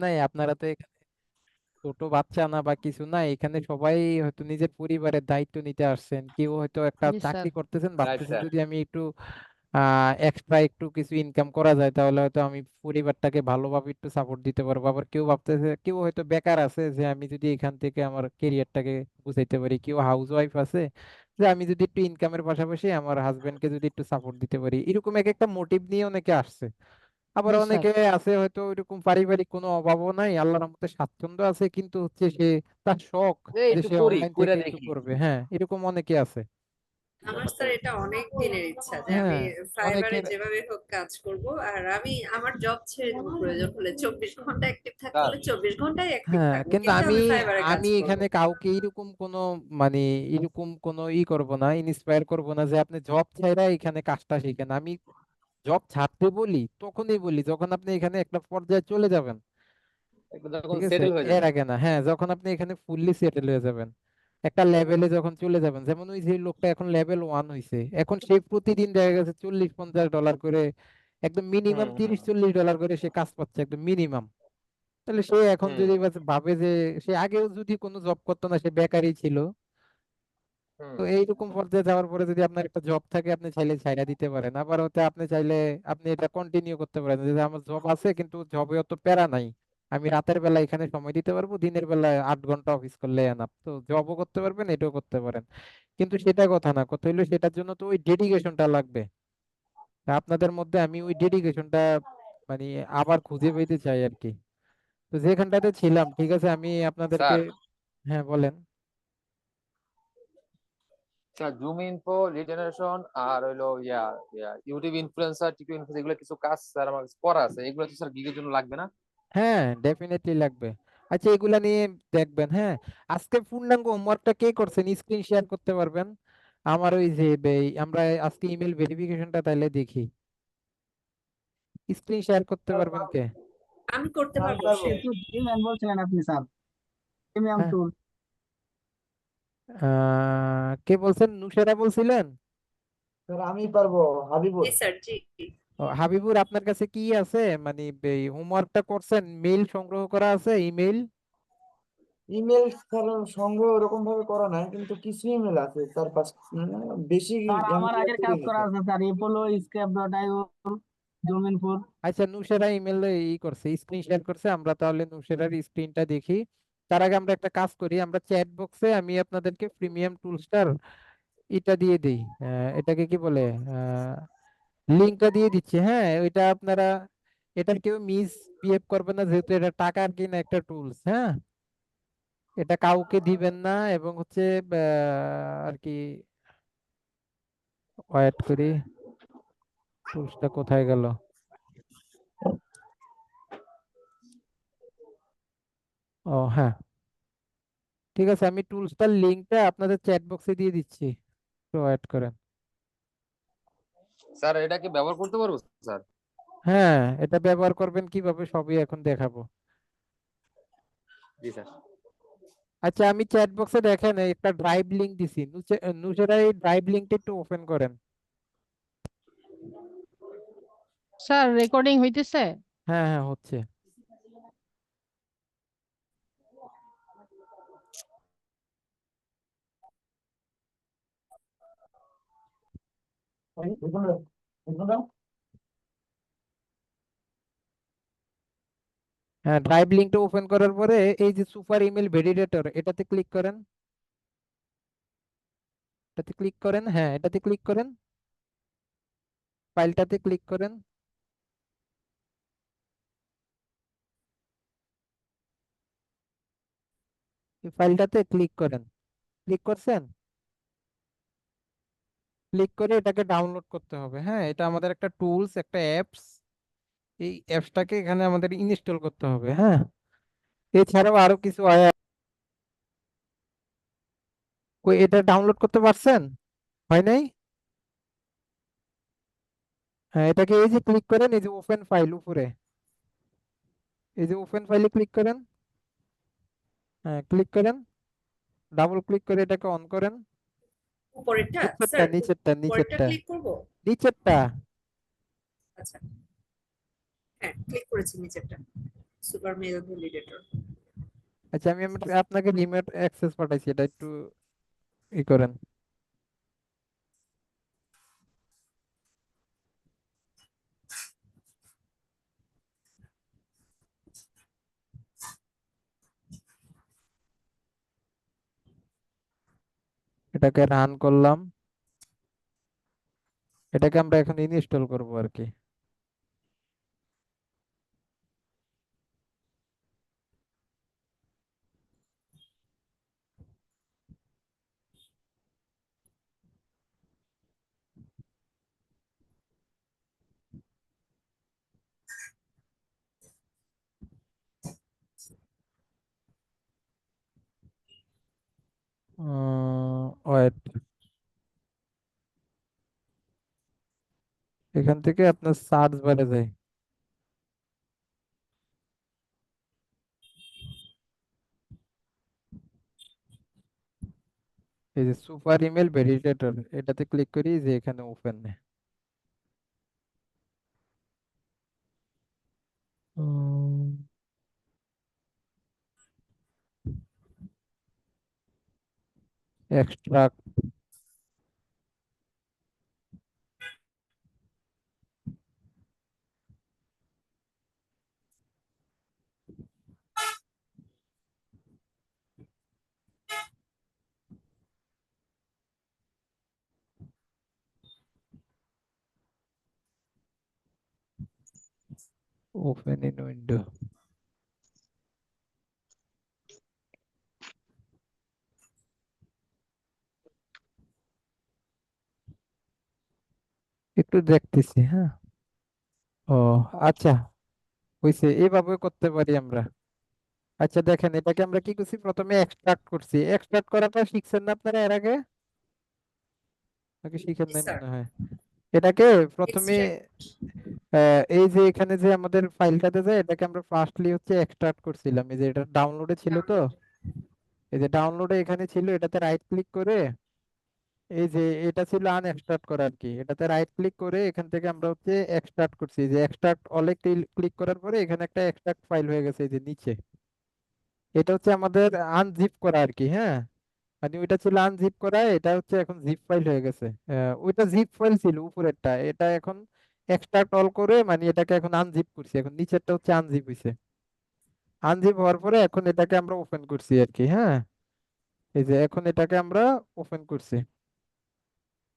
নাই, আপনারা তো এখানে ছোট বাচ্চা না বা কিছু না, এখানে সবাই হয়তো নিজের পরিবারের দায়িত্ব নিতে আসছেন, কেউ হয়তো একটা জি স্যার। চাকরি করতেছেন, রাইট ভাবতেছেন স্যার। যদি আমি একটু এক্সট্রা একটু কিছু ইনকাম করা যায় তাহলে হয়তো আমি পরিবারটাকে ভালোভাবে একটু সাপোর্ট দিতে পারবো। আবার কেউ ভাবতেছে, কেউ হয়তো বেকার আছে যে আমি যদি এখান থেকে আমার কেরিয়ারটাকে গুছাইতে পারি, কেউ হাউস ওয়াইফ আছে যে আমি যদি একটু ইনকামের পাশাপাশি আমার হাজবেন্ডকে যদি একটু সাপোর্ট দিতে পারি, এরকম এক একটা মোটিভ নিয়ে অনেকে আসছে। আবার জি স্যার। অনেকে আছে হয়তো ওইরকম পারিবারিক কোনো অভাবও নাই, আল্লাহর রহমতে স্বাচ্ছন্দ্য আছে, কিন্তু হচ্ছে সে তার শখ যে একটু সে করি, অনলাইন কইরা থেকে একটু দেখি। করবে। হ্যাঁ, এরকম অনেকে আছে। আমার স্যার এটা অনেক দিনের ইচ্ছা যে আমি হ্যাঁ, ফাইবারে অনেকের। যেভাবে হোক কাজ করব। আর আমি আমার জব ছেড়ে দেবো প্রয়োজন হলে, 24 ঘন্টা অ্যাক্টিভ থাকতে স্যার, হলে 24 ঘন্টাই অ্যাক্টিভ হ্যাঁ, থাকবো, কিন্তু কিন্তু আমি আমি ফাইবারে কাজ আমি করব। এখানে কাউকে এরকম কোনো মানে এরকম কোনো করব না, ইন্সপায়ার করব না যে আপনি জব ছাইরা এখানে কাজটা শিখেন। আমি জব ছাড়তে বলি তখনই বলি যখন আপনি এখানে একটা পর্যায়ে চলে যাবেন। একটু যখন ঠিক আছে, সেটেল হয়ে এর যাবেন। আগে না। হ্যাঁ, যখন আপনি এখানে ফুললি সেটেল হয়ে যাবেন, একটা লেভেলে যখন চলে যাবেন, যেমন ওই যে লোকটা এখন লেভেল 1 হইছে, এখন সে প্রতিদিন দেখা গেছে $40-50 করে, একদম হুম মিনিমাম হুম $30-40 করে সে কাজ পাচ্ছে, একদম মিনিমাম। তাহলে সে এখন হুম যদি ভাবে যে সে আগেও যদি কোনো জব করতো না, সে বেকারই ছিল, হুম তো এইরকম পর্যায়ে যাওয়ার পরে যদি আপনার একটা জব থাকে আপনি চাইলে ছাইড়া দিতে পারেন। আবার হতে আপনি চাইলে আপনি এটা কন্টিনিউ করতে পারেন যে আমার জব আছে কিন্তু জবে অত প্যারা নাই, আমি রাতের বেলা এখানে সময় দিতে পারবো, দিনের বেলা 8 ঘন্টা অফিস করলে এনাফ, তো জবও করতে পারবেন, এটাও করতে পারেন। কিন্তু সেটা কথা না, কথা হইলো সেটার জন্য তো ওই ডেডিকেশনটা লাগবে। তা আপনাদের মধ্যে আমি ওই ডেডিকেশনটা মানে আবার খুঁজে পেতে চাই আর কি। তো যেখানটাতে ছিলাম, ঠিক আছে, আমি আপনাদেরকে। স্যার। হ্যাঁ, বলেন। Sir, ZoomInfo, lead generation, আর হইলো ইয়া ইয়া ইউটিউব ইনফ্লুয়েন্সার, টিকটক ইনফ্লুয়েন্সার, এগুলো কিছু কাজ স্যার আমার কাছে করা আছে। এগুলো তো স্যার গিগের জন্য লাগবে না? হ্যাঁ, ডেফিনেটলি লাগবে। আচ্ছা, এগুলা নিয়ে দেখবেন। হ্যাঁ, আজকে পূর্ণাঙ্গ হোমওয়ার্কটা কে করছেন স্ক্রিন শেয়ার করতে পারবেন? আমার ওই যে আমরা আজকে ইমেল ভেরিফিকেশনটা তাইলে দেখি, স্ক্রিন শেয়ার করতে পারবেন কে? আমি করতে আমি পারবো পারবো। শেয়ার। একটু ম্যান বলছিলেন আপনি স্যার, প্রিমিয়াম হ্যাঁ, টুল। কে বলছেন? নুশেরা বলছিলেন? স্যার আমি পারবো, জি হাবিবুর। স্যার, জি। ও, হাবিবুর, আপনার কাছে কি আছে মানে হোমওয়ার্কটা করছেন? মেইল সংগ্রহ করা আছে, ইমেল? ইমেল স্যার সংগ্রহ ওরকম ভাবে করা নাই, কিন্তু কিছু ইমেল আছে চার পাঁচ, বেশি স্যার আমি আমার ইয়ে আগের কাজ করিনি করা স্যার। আছে স্যার, এপোলো স্ক্র্যাপ ডট আইও, জমিনপুর। আচ্ছা, নুশেরা ইমেল করছে, স্ক্রিন শেয়ার করছে, আমরা তাহলে নুশেরার স্ক্রিনটা দেখি। তার আগে আমরা একটা কাজ করি, আমরা চ্যাট বক্সে আমি আপনাদেরকে প্রিমিয়াম টুলসটার এটা দিয়ে দিই, এটাকে কি বলে, লিঙ্কটা দিয়ে দিচ্ছি। হ্যাঁ, ওইটা আপনারা, এটার কেউ মিস বিহেভ করবে না, যেহেতু এটা টাকার কিনা একটা টুলস। হ্যাঁ, এটা কাউকে দিবেন না, এবং হচ্ছে আর কি, ওয়েট করি, টুলসটা কোথায় গেল? ও হ্যাঁ, ঠিক আছে, আমি টুলসটার লিঙ্কটা আপনাদের চ্যাট বক্সে দিয়ে দিচ্ছি, একটু ওয়েট করেন। স্যার, এটা কি ব্যবহার করতে পারবো স্যার? হ্যাঁ, এটা ব্যবহার করবেন কিভাবে সবই এখন দেখাবো। জি স্যার। আচ্ছা, আমি চ্যাট বক্সে দেখেন একটা ড্রাইভ লিংক দিছি, নুসেরা এই ড্রাইভ লিংকটা একটু ওপেন করেন। স্যার রেকর্ডিং হইতেছে? হ্যাঁ হ্যাঁ, হচ্ছে। দেখুন, দেখুন। হ্যাঁ, ড্রাইভ লিংকটা ওপেন করার পরে এই যে সুপার ইমেল ভ্যালিডেটর, এটাতে ক্লিক করেন, এটাতে ক্লিক করেন, হ্যাঁ এটাতে ক্লিক করেন, ফাইলটাতে ক্লিক করেন, এই ফাইলটাতে ক্লিক করেন। ক্লিক করছেন? ক্লিক করে এটাকে ডাউনলোড করতে হবে। হ্যাঁ, এটা আমাদের একটা টুলস, একটা অ্যাপস, এই অ্যাপসটাকে এখানে আমাদের ইনস্টল করতে হবে। হ্যাঁ, এছাড়াও আরো কিছু কই, এটা ডাউনলোড করতে পারছেন? হয় নাই? হ্যাঁ, এটাকে এই যে ক্লিক করেন, এই যে ওপেন ফাইল উপরে, এই যে ওপেন ফাইলে ক্লিক করেন। হ্যাঁ, ক্লিক করেন, ডাবল ক্লিক করে এটাকে অন করেন। উপরেরটা নিচেরটা, স্যার, নিচেরটা, উপরেরটা নিচেরটা, ক্লিক করব। নিচেরটা। আচ্ছা, হ্যাঁ ক্লিক করেছি নিচেরটা। Super mail validator. আচ্ছা আমি আপনাকে রিমোট অ্যাক্সেস পাঠাইছি, এটা একটু ই করেন। এটাকে রান করলাম, এটাকে আমরা এখন ইনস্টল করব আর কি। ওয়েট, এখান থেকে আপনার সার্চ বারে যায়, এই যে সুপার ইমেল ভ্যালিডেটর, এটাতে ক্লিক করি, যে এখানে open extract. Open in window. একটু দেখতেছি, হ্যাঁ। ও আচ্ছা, হইছে, এইভাবে করতে পারি আমরা। আচ্ছা দেখেন, এটাকে আমরা কি করছি, প্রথমে এক্সট্রাক্ট করছি। এক্সট্রাক্ট করাটা শিখছেন না আপনারা এর আগে, নাকি শিখেন নাই স্যার, মনে হয়? এটাকে প্রথমে এক্সট্রাক্ট। এই যে এখানে যে আমাদের ফাইলটাতে যায়, এটাকে আমরা ফার্স্টলি হচ্ছে এক্সট্রাক্ট করছিলাম। এই যে এটা ডাউনলোডে ছিল তো, এই যে ডাউনলোডে এখানে ছিল, এটাতে রাইট ক্লিক করে, এই যে এটা ছিল আনএক্সট্রাক্ট করা আর কি, এটাতে রাইট ক্লিক করে এখান থেকে আমরা হচ্ছে এক্সট্রাক্ট করছি। যে এক্সট্রাক্ট অলে ক্লিক করার পরে এখানে একটা এক্সট্রাক্ট ফাইল হয়ে গেছে এই যে নিচে। এটা হচ্ছে আমাদের আনজিপ করা আর কি, হ্যাঁ। মানে ওইটা ছিল আনজিপ করা, এটা হচ্ছে এখন জিপ ফাইল হয়ে গেছে। ওইটা জিপ ফাইল ছিল উপরেরটা, এটা এখন এক্সট্রাক্ট অল করে মানে এটাকে এখন আনজিপ করছি, এখন নিচেরটা হচ্ছে আনজিপ হইছে। আনজিপ হওয়ার পরে এখন এটাকে আমরা ওপেন করছি আর কি, হ্যাঁ। এই যে এখন এটাকে আমরা ওপেন করছি।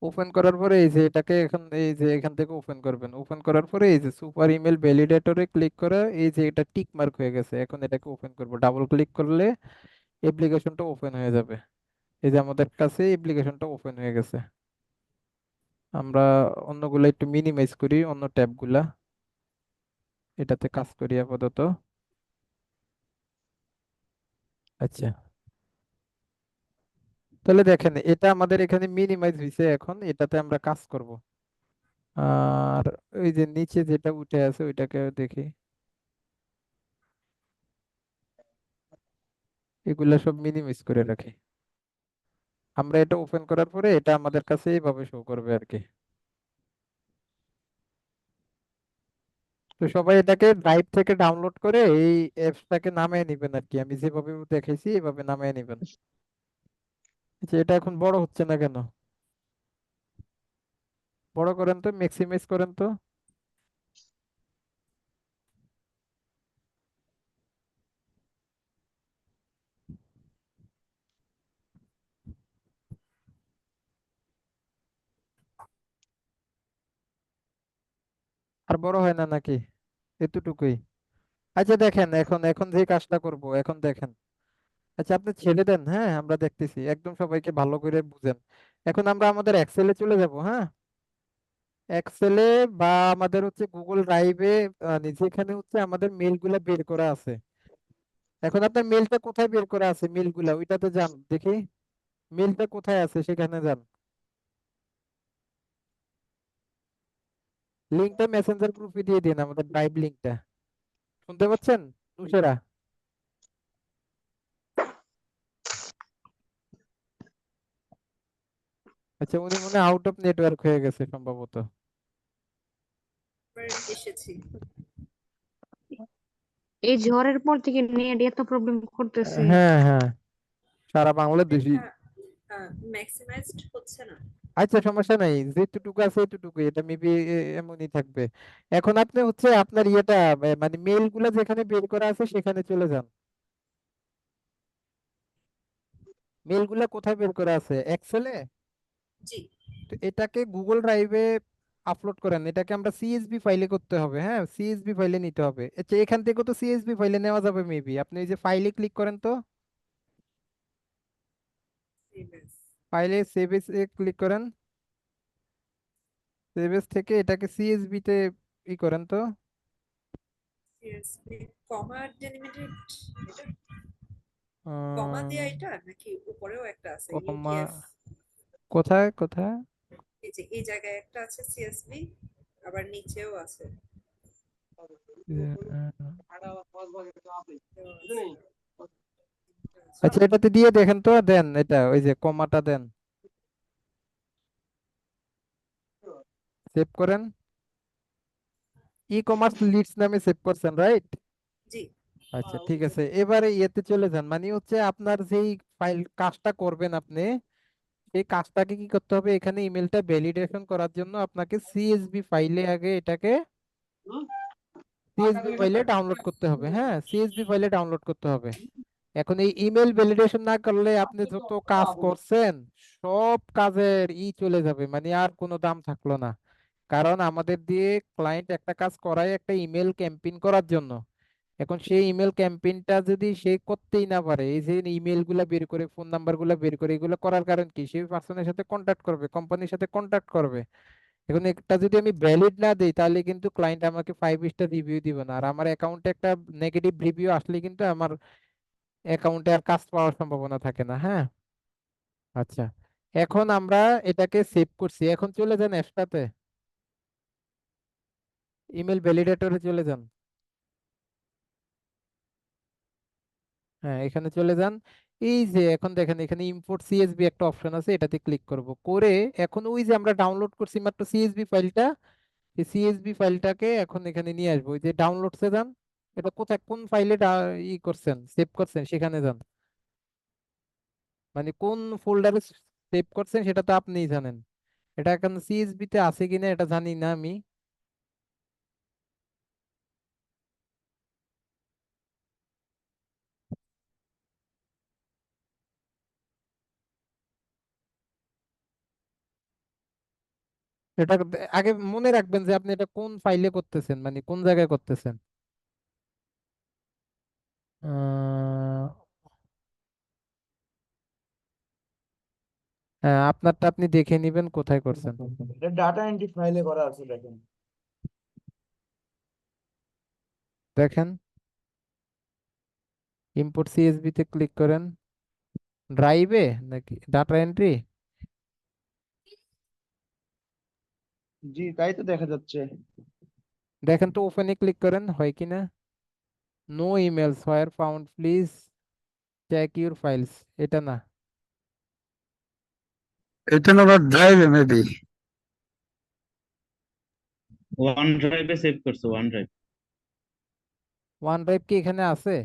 ওপেন করার পরে এই যে এটাকে এখন এই যে এখান থেকে ওপেন করবেন। ওপেন করার পরে এই যে সুপার ইমেল ভ্যালিডেটরে ক্লিক করে, এই যে এটা টিক মার্ক হয়ে গেছে, এখন এটাকে ওপেন করব। ডাবল ক্লিক করলে অ্যাপ্লিকেশনটা ওপেন হয়ে যাবে। এই যে আমাদের কাছে অ্যাপ্লিকেশনটা ওপেন হয়ে গেছে। আমরা অন্যগুলো একটু মিনিমাইজ করি, অন্য ট্যাবগুলা, এটাতে কাজ করি আপাতত। আচ্ছা, তাহলে দেখেন এটা আমাদের এখানে মিনিমাইজ হয়েছে, এখন এটাতে আমরা কাজ করব। আর ওই যে নিচে যেটা উঠে আছে ওইটাকে দেখি, এগুলা সব মিনিমাইজ করে রাখি। আমরা এটা ওপেন করার পরে এটা আমাদের কাছে এইভাবে শো করবে আর কি। তো সবাই এটাকে ড্রাইভ থেকে ডাউনলোড করে এই অ্যাপসটাকে নামিয়ে নেবেন আর কি, আমি যেভাবে দেখাইছি এভাবে নামিয়ে নেবেন। আচ্ছা, এটা এখন বড় হচ্ছে না কেন? বড় করেন তো, ম্যাক্সিমাইজ করেন তো। আর বড় হয় না নাকি? এতটুকুই? আচ্ছা দেখেন, এখন এখন যে কাজটা করব, এখন দেখেন। আচ্ছা আপনি ছেড়ে দেন, হ্যাঁ আমরা দেখতেছি, একদম সবাইকে ভালো করে বুঝেন। এখন আমরা আমাদের এক্সেলে চলে যাব, হ্যাঁ। এক্সেলে বা আমাদের হচ্ছে গুগল ড্রাইভে, যেখানে হচ্ছে আমাদের মেলগুলা বের করা আছে। এখন আপনার মেলটা কোথায় বের করা আছে, মেলগুলা ওইটাতে যান দেখি, মেলটা কোথায় আছে সেখানে যান। লিঙ্কটা মেসেঞ্জার গ্রুপে দিয়ে দিন, আমাদের ড্রাইভ লিঙ্কটা। শুনতে পাচ্ছেন তুষেরা? আচ্ছা, উনি মনে আউট অফ নেটওয়ার্ক হয়ে গেছে সম্ভবত। এসেছি। এই ঝড়ের পর থেকে নেট এত প্রবলেম করতেছে। হ্যাঁ হ্যাঁ, সারা বাংলাদেশই। এটা ম্যাক্সিমাইজড হচ্ছে না। আচ্ছা সমস্যা নাই, যেটুকু আছে এতটুকু, এটা মেবি এমনই থাকবে। এখন আপনি হচ্ছে আপনার ইয়েটা মানে মেইল গুলা যেখানে বের করা আছে সেখানে চলে যান। মেইল গুলা কোথায় বের করা আছে, এক্সেলে? জি। তো এটাকে গুগল ড্রাইভে আপলোড করেন, এটাকে আমরা সিএসভি ফাইলে করতে হবে। হ্যাঁ, সিএসভি ফাইলে নিতে হবে। আচ্ছা এখান থেকে তো সিএসভি ফাইলে নেওয়া যাবে মেবি, আপনি এই যে ফাইলে ক্লিক করেন তো, CMS ফাইলে সেভ এস এ ক্লিক করেন, সেভ এস থেকে এটাকে সিএসভি তে ই করেন তো। CSV কমা ডেলিমিটেড, এটা কমা দেয়া, এটা নাকি উপরেও একটা আছে কমা ইউটিএফ? কোথায় কোথায়? এই যে এই জায়গায় একটা আছে সিএসভি, আবার নিচেও আছে। আচ্ছা এটাতে দিয়ে দেখেন তো, দেন এটা ওই যে কমাটা দেন, সেভ করেন। ই কমার্স লিডস নামে সেভ করছেন, রাইট? জি। আচ্ছা ঠিক আছে, এবারে ইয়েতে চলে যান, মানে হচ্ছে আপনার যেই ফাইল কাজটা করবেন আপনি, এই কাজটাকে কি করতে হবে, এখানে ইমেলটা ভ্যালিডেশন করার জন্য আপনাকে সিএসভি ফাইলে আগে এটাকে সিএসভি ফাইলে ডাউনলোড করতে হবে। হ্যাঁ, সিএসভি ফাইলে ডাউনলোড করতে হবে। এখন এই ইমেল ভ্যালিডেশন না করলে আপনি যত কাজ করছেন সব কাজের চলে যাবে, মানে আর কোনো দাম থাকলো না। কারণ আমাদের দিয়ে ক্লায়েন্ট একটা কাজ করায় একটা ইমেল ক্যাম্পেইন করার জন্য। এখন সেই ইমেল ক্যাম্পেইনটা যদি সে করতেই না পারে, এই যে ইমেল গুলা বের করে, ফোন নাম্বার গুলা বের করে, এগুলো করার কারণ কি, সেই পার্সনের সাথে কন্ট্যাক্ট করবে, কোম্পানির সাথে কন্ট্যাক্ট করবে। এখন একটা যদি আমি ভ্যালিড না দিই তাহলে কিন্তু ক্লায়েন্ট আমাকে 5 স্টার রিভিউ দিবে না, আর আমার অ্যাকাউন্টে একটা নেগেটিভ রিভিউ আসলে কিন্তু আমার অ্যাকাউন্টে আর কাজ পাওয়ার সম্ভাবনা থাকে না। হ্যাঁ, আচ্ছা এখন আমরা এটাকে সেভ করছি, এখন চলে যান অ্যাপসটাতে, ইমেল ভ্যালিডেটরে চলে যান। হ্যাঁ এখানে চলে যান। এই যে এখন দেখেন এখানে ইম্পোর্ট সিএসভি একটা অপশন আছে, এটাতে ক্লিক করব, করে এখন ওই যে আমরা ডাউনলোড করছি মাত্র সিএসভি ফাইলটা, এই সিএসভি ফাইলটাকে এখন এখানে নিয়ে আসবো। ওই যে ডাউনলোডসে যান, এটা কোথায় কোন ফাইলে করছেন, সেভ করছেন সেখানে যান। মানে কোন ফোল্ডারে সেভ করছেন সেটা তো আপনিই জানেন, এটা এখন সিএসভি তে আছে কিনা এটা জানি না আমি। এটা আগে মনে রাখবেন যে আপনি এটা কোন ফাইলে করতেছেন, মানে কোন জায়গায় করতেছেন। আহ, হ্যাঁ আপনারটা আপনি দেখে নিবেন কোথায় করছেন। এটা ডাটা এন্ট্রি ফাইলে করা আছে, দেখেন। দেখেন, ইম্পোর্ট সিএসভি তে ক্লিক করেন, ড্রাইভে নাকি ডাটা এন্ট্রি, জি, তাই তো দেখা যাচ্ছে। দেখেন তো ওপেনে ক্লিক করেন হয় কিনা। No emails where found, please check your files, এটা না। এটা না ড্রাইভে মেবি। ওয়ান ড্রাইভে সেভ করছো, ওয়ান ড্রাইভ। ওয়ান ড্রাইভ কি এখানে আছে?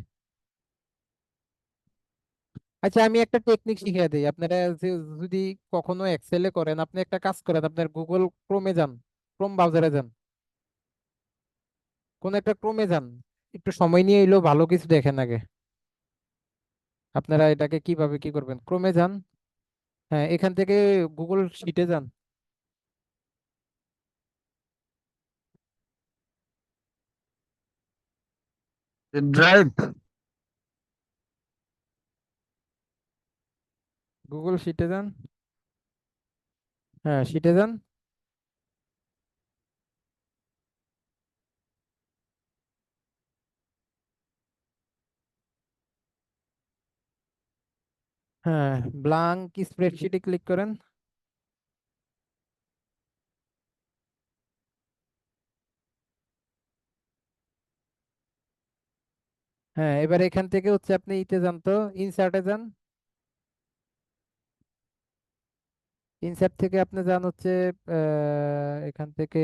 আচ্ছা আমি একটা টেকনিক শিখিয়ে দিই আপনারা, যদি কখনো এক্সেলে করেন, আপনি একটা কাজ করেন, আপনার গুগল ক্রোমে যান, ক্রোম ব্রাউজারে যান, কোন একটা ক্রোমে যান, একটু সময় নিয়ে এলেও ভালো কিছু দেখেন আগে। আপনারা এটাকে কিভাবে কি করবেন, ক্রোমে যান, হ্যাঁ এখান থেকে গুগল শিটে যান, ড্রাইভ। গুগল শিটে যান, হ্যাঁ শিটে যান। হ্যাঁ ব্লাঙ্ক স্প্রেডশিটে ক্লিক করেন। হ্যাঁ এবার এখান থেকে হচ্ছে আপনি ইতে যান তো, ইনসার্টে যান, ইনসার্ট থেকে আপনি যান হচ্ছে এখান থেকে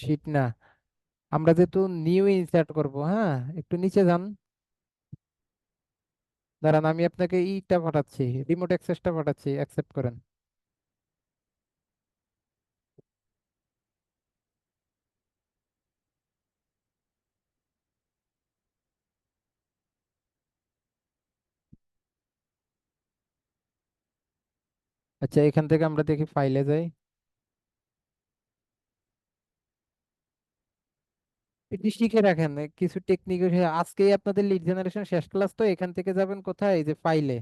শিট না, আমরা যেহেতু নিউ ইনসার্ট করব, হ্যাঁ, একটু নিচে যান। দাঁড়ান, আমি আপনাকে ইটা পাঠাচ্ছি, রিমোট অ্যাক্সেসটা পাঠাচ্ছি, অ্যাকসেপ্ট করেন। আচ্ছা, এখান থেকে আমরা দেখি ফাইলে যাই। এটি শিখে রাখেন, কিছু টেকনিক। আজকেই আপনাদের লিড জেনারেশন শেষ ক্লাস, তো এখান থেকে যাবেন কোথায়, এই যে ফাইলে।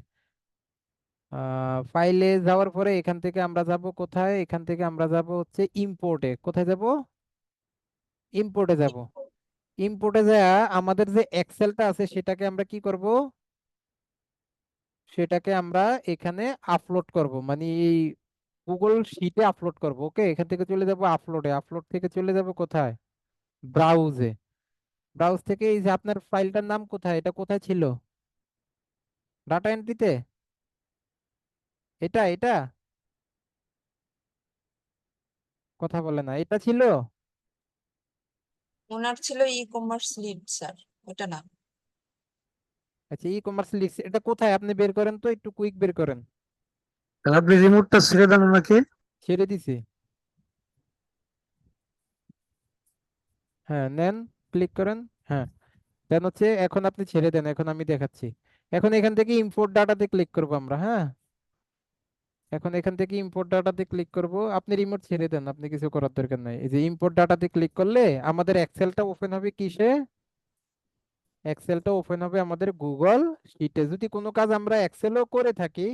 ফাইলে যাওয়ার পরে এখান থেকে আমরা যাব কোথায়, এখান থেকে আমরা যাব হচ্ছে ইম্পোর্টে। কোথায় যাব? ইম্পোর্টে যাব। ইম্পোর্টে যা আমাদের যে এক্সেলটা আছে সেটাকে আমরা কি করব, সেটাকে আমরা এখানে আপলোড করব, মানে এই গুগল শিটে আপলোড করব। ওকে, এখান থেকে চলে যাব আপলোডে, আপলোড থেকে চলে যাব কোথায়, ব্রাউজে। ব্রাউজ থেকে এই যে আপনার ফাইলটার নাম কোথায়, এটা কোথায় ছিল, ডাটা এন্ট্রিতে, এটা এটা কথা বলে না, এটা ছিল। ওনার ছিল ই কমার্স লিড স্যার, ওটা না। আচ্ছা, ই কমার্স লিখছে, এটা কোথায় আপনি বের করেন তো, একটু কুইক বের করেন। তাহলে আপনি রিমোটটা ছেড়ে দেন ওনাকে। ছেড়ে দিছি, হ্যাঁ নেন, ক্লিক করেন। হ্যাঁ, দেন হচ্ছে এখন আপনি ছেড়ে দেন, এখন আমি দেখাচ্ছি। এখন এখান থেকে ইম্পোর্ট ডাটাতে ক্লিক করব আমরা, হ্যাঁ। এখন এখান থেকে ইম্পোর্ট ডাটাতে ক্লিক করব, আপনি রিমোট ছেড়ে দেন, আপনি কিছু করার দরকার নাই। এই যে ইম্পোর্ট ডাটাতে ক্লিক করলে আমাদের এক্সেলটা ওপেন হবে কিসে, এক্সেলটা ওপেন হবে আমাদের গুগল শিটে। যদি কোনো কাজ আমরা এক্সেলও করে থাকি,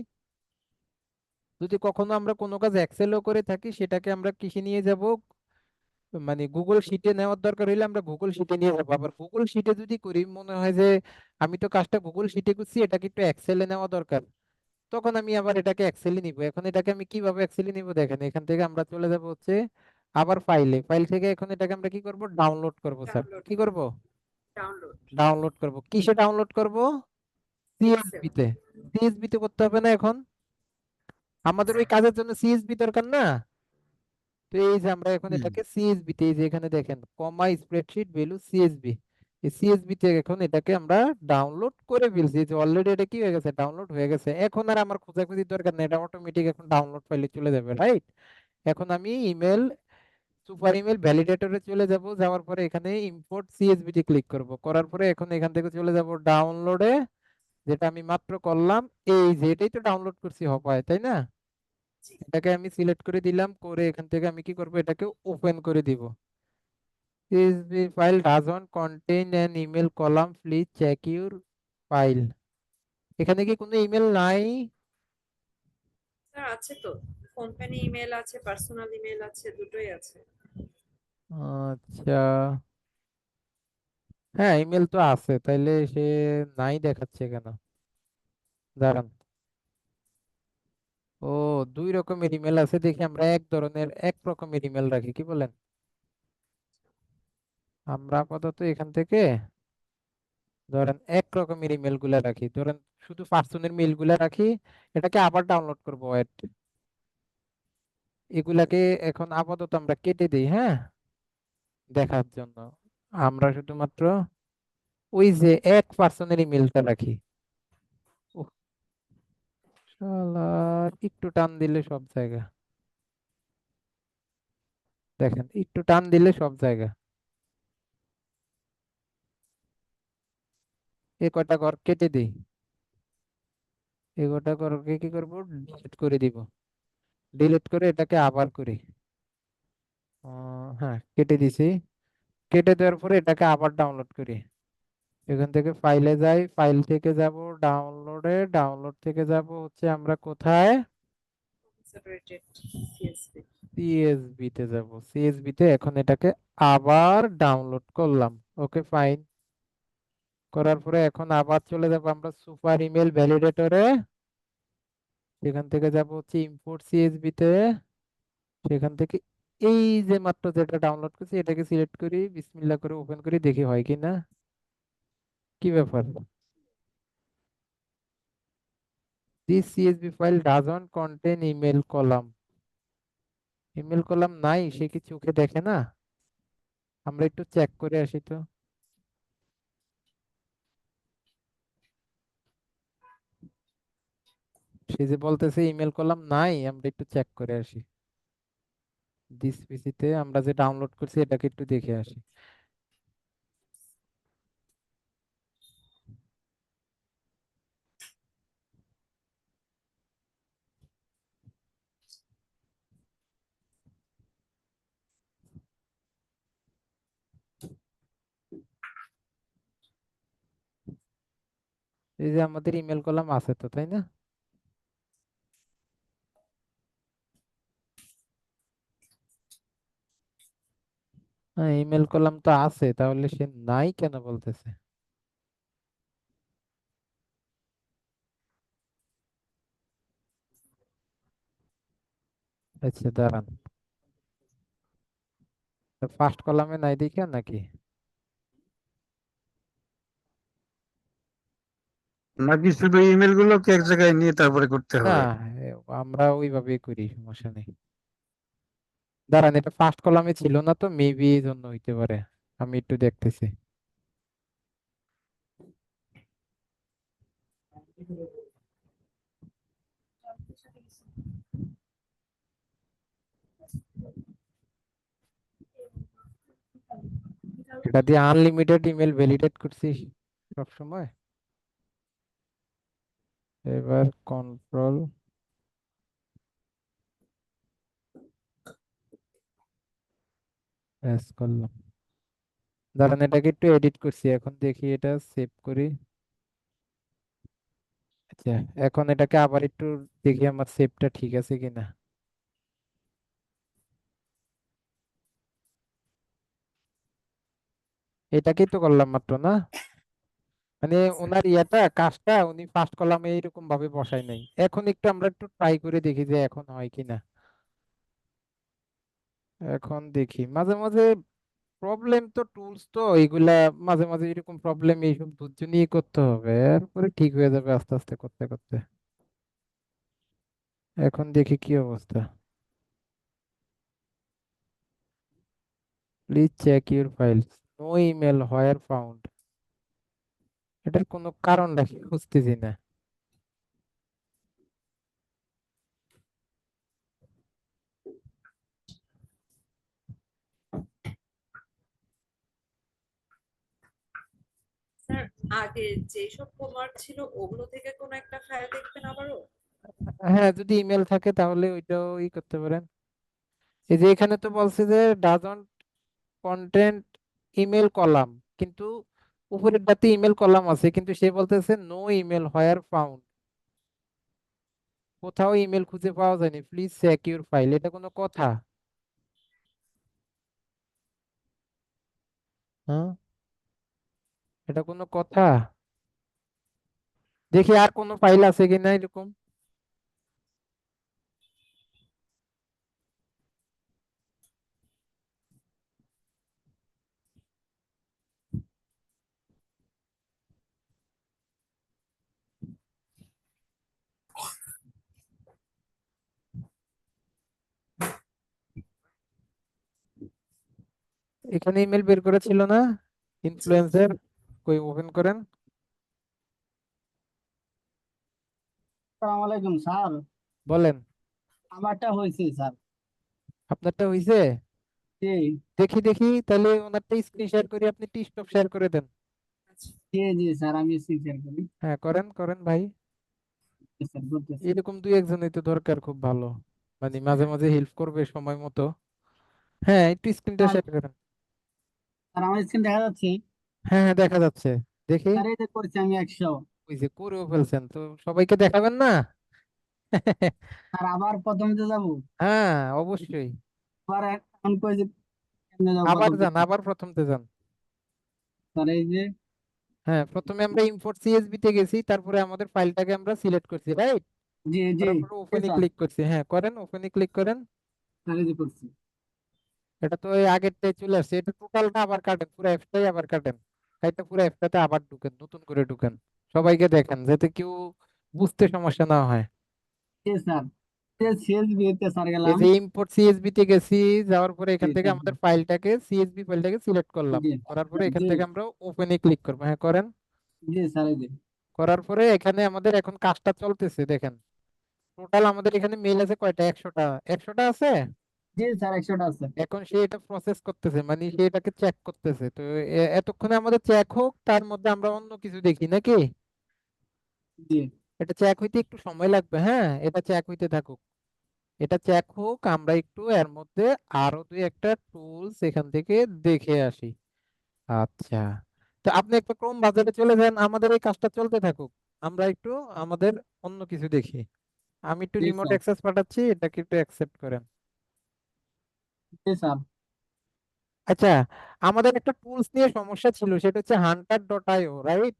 যদি কখনো আমরা কোনো কাজ এক্সেলও করে থাকি, সেটাকে আমরা কিসে নিয়ে যাব, মানে গুগল শিটে নেওয়ার দরকার হইলে আমরা গুগল শিটে নিয়ে যাবো। আবার গুগল শিটে যদি করি, মনে হয় যে আমি তো কাজটা গুগল শিটে করছি, এটাকে একটু এক্সেলে নেওয়া দরকার, তখন আমি আবার এটাকে এক্সেলে নিব। এখন এটাকে আমি কিভাবে এক্সেলে নিব, দেখেন এখান থেকে আমরা চলে যাব হচ্ছে আবার ফাইলে, ফাইল থেকে এখন এটাকে আমরা কি করব, ডাউনলোড করব। স্যার ডাউনলোড কি করব, ডাউনলোড ডাউনলোড করব। কিসে ডাউনলোড করব, পিক্সেল। সিএসবি তে। সিএসবি তে করতে হবে না, এখন আমাদের ওই কাজের জন্য সিএসবি দরকার না। তো এই যে আমরা এখন এটাকে সিএসবি তে, এই যে এখানে দেখেন কমা স্প্রেডশিট ভ্যালু সিএসবি, এই সিএসবি তে এখন এটাকে আমরা ডাউনলোড করে ফেলছি। এই যে অলরেডি এটা কি হয়ে গেছে, ডাউনলোড হয়ে গেছে। এখন আর আমার খোঁজাখুঁজির দরকার নেই, এটা অটোমেটিক এখন ডাউনলোড ফাইলে চলে যাবে, রাইট। এখন আমি ইমেল, সুপার ইমেল ভ্যালিডেটরে চলে যাব, যাওয়ার পরে এখানে ইম্পোর্ট সিএসবি তে ক্লিক করব, করার পরে এখন এখান থেকে চলে যাব ডাউনলোডে, যেটা আমি মাত্র করলাম। এই যে এটাই তো ডাউনলোড করছি হপায়, তাই না? এটাকে আমি সিলেক্ট করে দিলাম, করে এখান থেকে আমি কি করব, এটাকে ওপেন করে দিব। CSV file does not contain an email column, please check your file. এখানে কি কোনো ইমেল নাই? স্যার আছে তো, কোম্পানি ইমেল আছে, পার্সোনাল ইমেল আছে, দুটোই আছে। আচ্ছা, হ্যাঁ ইমেল তো আছে, তাইলে সে নাই দেখাচ্ছে কেন, দাঁড়ান। ও, দুই রকমের ইমেল আছে, দেখি আমরা এক রকমের ইমেল রাখি, কি বলেন? আমরা আপাতত এখান থেকে ধরেন এক রকমের ইমেল গুলা রাখি, ধরেন শুধু পার্সনের মেইল গুলা রাখি। এটাকে আবার ডাউনলোড করবো, ওয়েট, এগুলাকে এখন আপাতত আমরা কেটে দিই, হ্যাঁ, দেখার জন্য। আমরা শুধুমাত্র ওই যে এক পার্সনের ইমেলটা রাখি। উহ, শালার, একটু টান দিলে সব জায়গা, দেখেন একটু টান দিলে সব জায়গা। এ কয়টা ঘর কেটে দিই, এ কয়টা ঘরকে কি করব, ডিলিট করে দিব। ডিলিট করে এটাকে আবার করি। হ্যাঁ, কেটে দিছি। কেটে দেওয়ার পরে এটাকে আবার ডাউনলোড করি। এখান থেকে ফাইলে যাই, ফাইল থেকে যাব ডাউনলোডে, ডাউনলোড থেকে যাব হচ্ছে আমরা কোথায়, সেপারেটেড সিএসভি। সিএসবি তে যাব। সিএসবি তে এখন এটাকে আবার ডাউনলোড করলাম। ওকে ফাইন, করার পরে এখন আবার চলে যাব আমরা সুপার ইমেল ভ্যালিডেটরে, সেখান থেকে যাব হচ্ছে ইম্পোর্ট সিএসবি তে। সেখান থেকে এই যে মাত্র যেটা ডাউনলোড করছি এটাকে সিলেক্ট করি, বিসমিল্লাহ করে ওপেন করি, দেখি হয় কিনা। কি ব্যাপার, this CSB file doesn't contain email column. Email column নাই, সে কি চোখে দেখে না? আমরা একটু চেক করে আসি তো। সে যে বলতেছে ইমেল করলাম নাই, আমরা একটু চেক করে আসি। দিস পিসিতে আমরা যে ডাউনলোড করছি এটাকে একটু দেখে আসি। এই যে আমাদের ইমেল কলাম আছে তো, তাই না? হ্যাঁ, ইমেল কলাম তো আছে, তাহলে সে নাই কেন বলতেছে? আচ্ছা দাঁড়ান, ফার্স্ট কলামে নাই দেখে নাকি? নাকি শুধু ইমেল গুলোকে এক জায়গায় নিয়ে তারপরে করতে না, হবে? আমরা ওইভাবেই করি, সমস্যা নেই। দাঁড়ান, এটা ফার্স্ট কলামে ছিল না তো, মেবি এই জন্য হইতে পারে। আমি একটু দেখতেছি। এটা দিয়ে আনলিমিটেড ইমেল ভ্যালিডেট করছি সব সময়। এবার কন্ট্রোল এস করলাম। দাঁড়ান, এটাকে একটু এডিট করছি, এখন দেখি এটা সেভ করি। আচ্ছা, এখন এটাকে আবার একটু দেখি আমার সেভটা ঠিক আছে কিনা। এটাকেই তো করলাম মাত্র, না? মানে ওনার ইয়াটা কাজটা উনি ফার্স্ট কলামে এরকম ভাবে বসায় নাই। এখন একটু আমরা একটু ট্রাই করে দেখি যে এখন হয় কিনা। এখন দেখি, মাঝে মাঝে প্রবলেম তো, টুলস তো এগুলা, মাঝে মাঝে এরকম প্রবলেম, এইসব ধৈর্য নিয়ে করতে হবে, এরপরে ঠিক হয়ে যাবে আস্তে আস্তে করতে করতে। এখন দেখি কি অবস্থা। Please check your files, no email where found. এটার কোনো কারণ নাকি খুঁজতেছি না। স্যার, আগে যেসব হোমওয়ার্ক ছিল ওগুলো থেকে কোনো একটা ফাইল দেখবেন আবারও। হ্যাঁ, যদি ইমেল থাকে তাহলে ওইটাও করতে পারেন। এই যে এখানে তো বলছে যে ডাজন্ট কন্টেন্ট ইমেল কলাম, কিন্তু উপরেরটাতে ইমেল কলাম আছে, কিন্তু সে বলতেছে নো ইমেল হোয়ার ফাউন্ড। কোথাও ইমেল খুঁজে পাওয়া যায়নি, প্লিজ চেক ইউর ফাইল। এটা কোনো কথা? হ্যাঁ, এটা কোনো কথা? দেখি আর কোনো ফাইল আছে কিনা এরকম। এখানে ইমেল বের করেছিল না ইনফ্লুয়েন্সার? কই, ওপেন করেন। আসসালামু আলাইকুম স্যার। বলেন। আমারটা হয়েছে স্যার। আপনারটা হইছে? জি দেখি দেখি, তাহলে ওনারটা স্ক্রিন শেয়ার করি, আপনি টিকটক শেয়ার করে দেন। জি জি স্যার, আমি সিনসিয়ার করি। হ্যাঁ, করেন করেন ভাই। জি, স্যার করতেছি। এরকম দুই একজনই তো দরকার, খুব ভালো, মানে মাঝে মাঝে হেল্প করবে সময় মতো। হ্যাঁ, একটু স্ক্রিনটা স্যার, শেয়ার করেন। স্যার আমার স্ক্রিন দেখা যাচ্ছে? হ্যাঁ হ্যাঁ, দেখা যাচ্ছে। দেখি। স্যার এই যে করছি আমি 100। ওই যে করেও ফেলছেন তো, সবাইকে দেখাবেন না? স্যার আবার প্রথমে যাবো? হ্যাঁ, অবশ্যই। আবার এখন কই যে কেমনে যাবো আবার প্রথমে? যান, আবার প্রথমতে যান। স্যার এই যে, হ্যাঁ, প্রথমে আমরা ইম্পোর্ট সিএসভি তে গেছি, তারপরে আমাদের ফাইলটাকে আমরা সিলেক্ট করছি, রাইট? জি জি করার পরে জি ওপেনে স্যার, ক্লিক করছি। হ্যাঁ, করেন, ওপেনে ক্লিক করেন। স্যার এই যে করছি। এটা তো ওই আগেরটাই চলে আসছে, এটা টোটালটা আবার কাটেন, পুরো অ্যাপটাই আবার কাটেন। এটা পুরো অ্যাপটাতে আবার ঢুকেন, নতুন করে ঢুকেন। সবাইকে দেখেন যাতে কেউ বুঝতে সমস্যা না হয়। জি স্যার। CSV তে স্যার এই গেলাম। যে ইম্পোর্ট সিএসবি তে গেছি, যাওয়ার পরে এখান জি থেকে স্যার, আমাদের ফাইলটাকে সিএসবি ফাইলটাকে সিলেক্ট করলাম, জি করার পরে এখান জি থেকে আমরা ওপেনে ক্লিক করবো। হ্যাঁ করেন। জি স্যার, এই যে করার পরে এখানে আমাদের এখন কাজটা চলতেছে দেখেন। টোটাল আমাদের এখানে মেল আছে কয়টা? 100টা। 100টা আছে। জি স্যার 100টা আছে। এখন সে এটা প্রসেস করতেছে, মানে সে এটাকে চেক করতেছে। তো এতক্ষণে আমাদের চেক হোক, তার মধ্যে আমরা অন্য কিছু দেখি নাকি? জি এটা চেক হইতে একটু সময় লাগবে। হ্যাঁ, এটা চেক হইতে থাকুক। এটা চেক হোক, আমরা একটু এর মধ্যে আরো দুই একটা টুলস এখান থেকে দেখে আসি। আচ্ছা, তো আপনি একটু ক্রোম বাজারে চলে যান, আমাদের এই কাজটা চলতে থাকুক। আমরা একটু আমাদের অন্য কিছু দেখি। আমি একটু জি রিমোট স্যার, অ্যাক্সেস পাঠাচ্ছি, এটাকে একটু অ্যাকসেপ্ট করেন। জি স্যার। আচ্ছা, আমাদের একটা টুলস নিয়ে সমস্যা ছিল, সেটা হচ্ছে hunter.io, রাইট?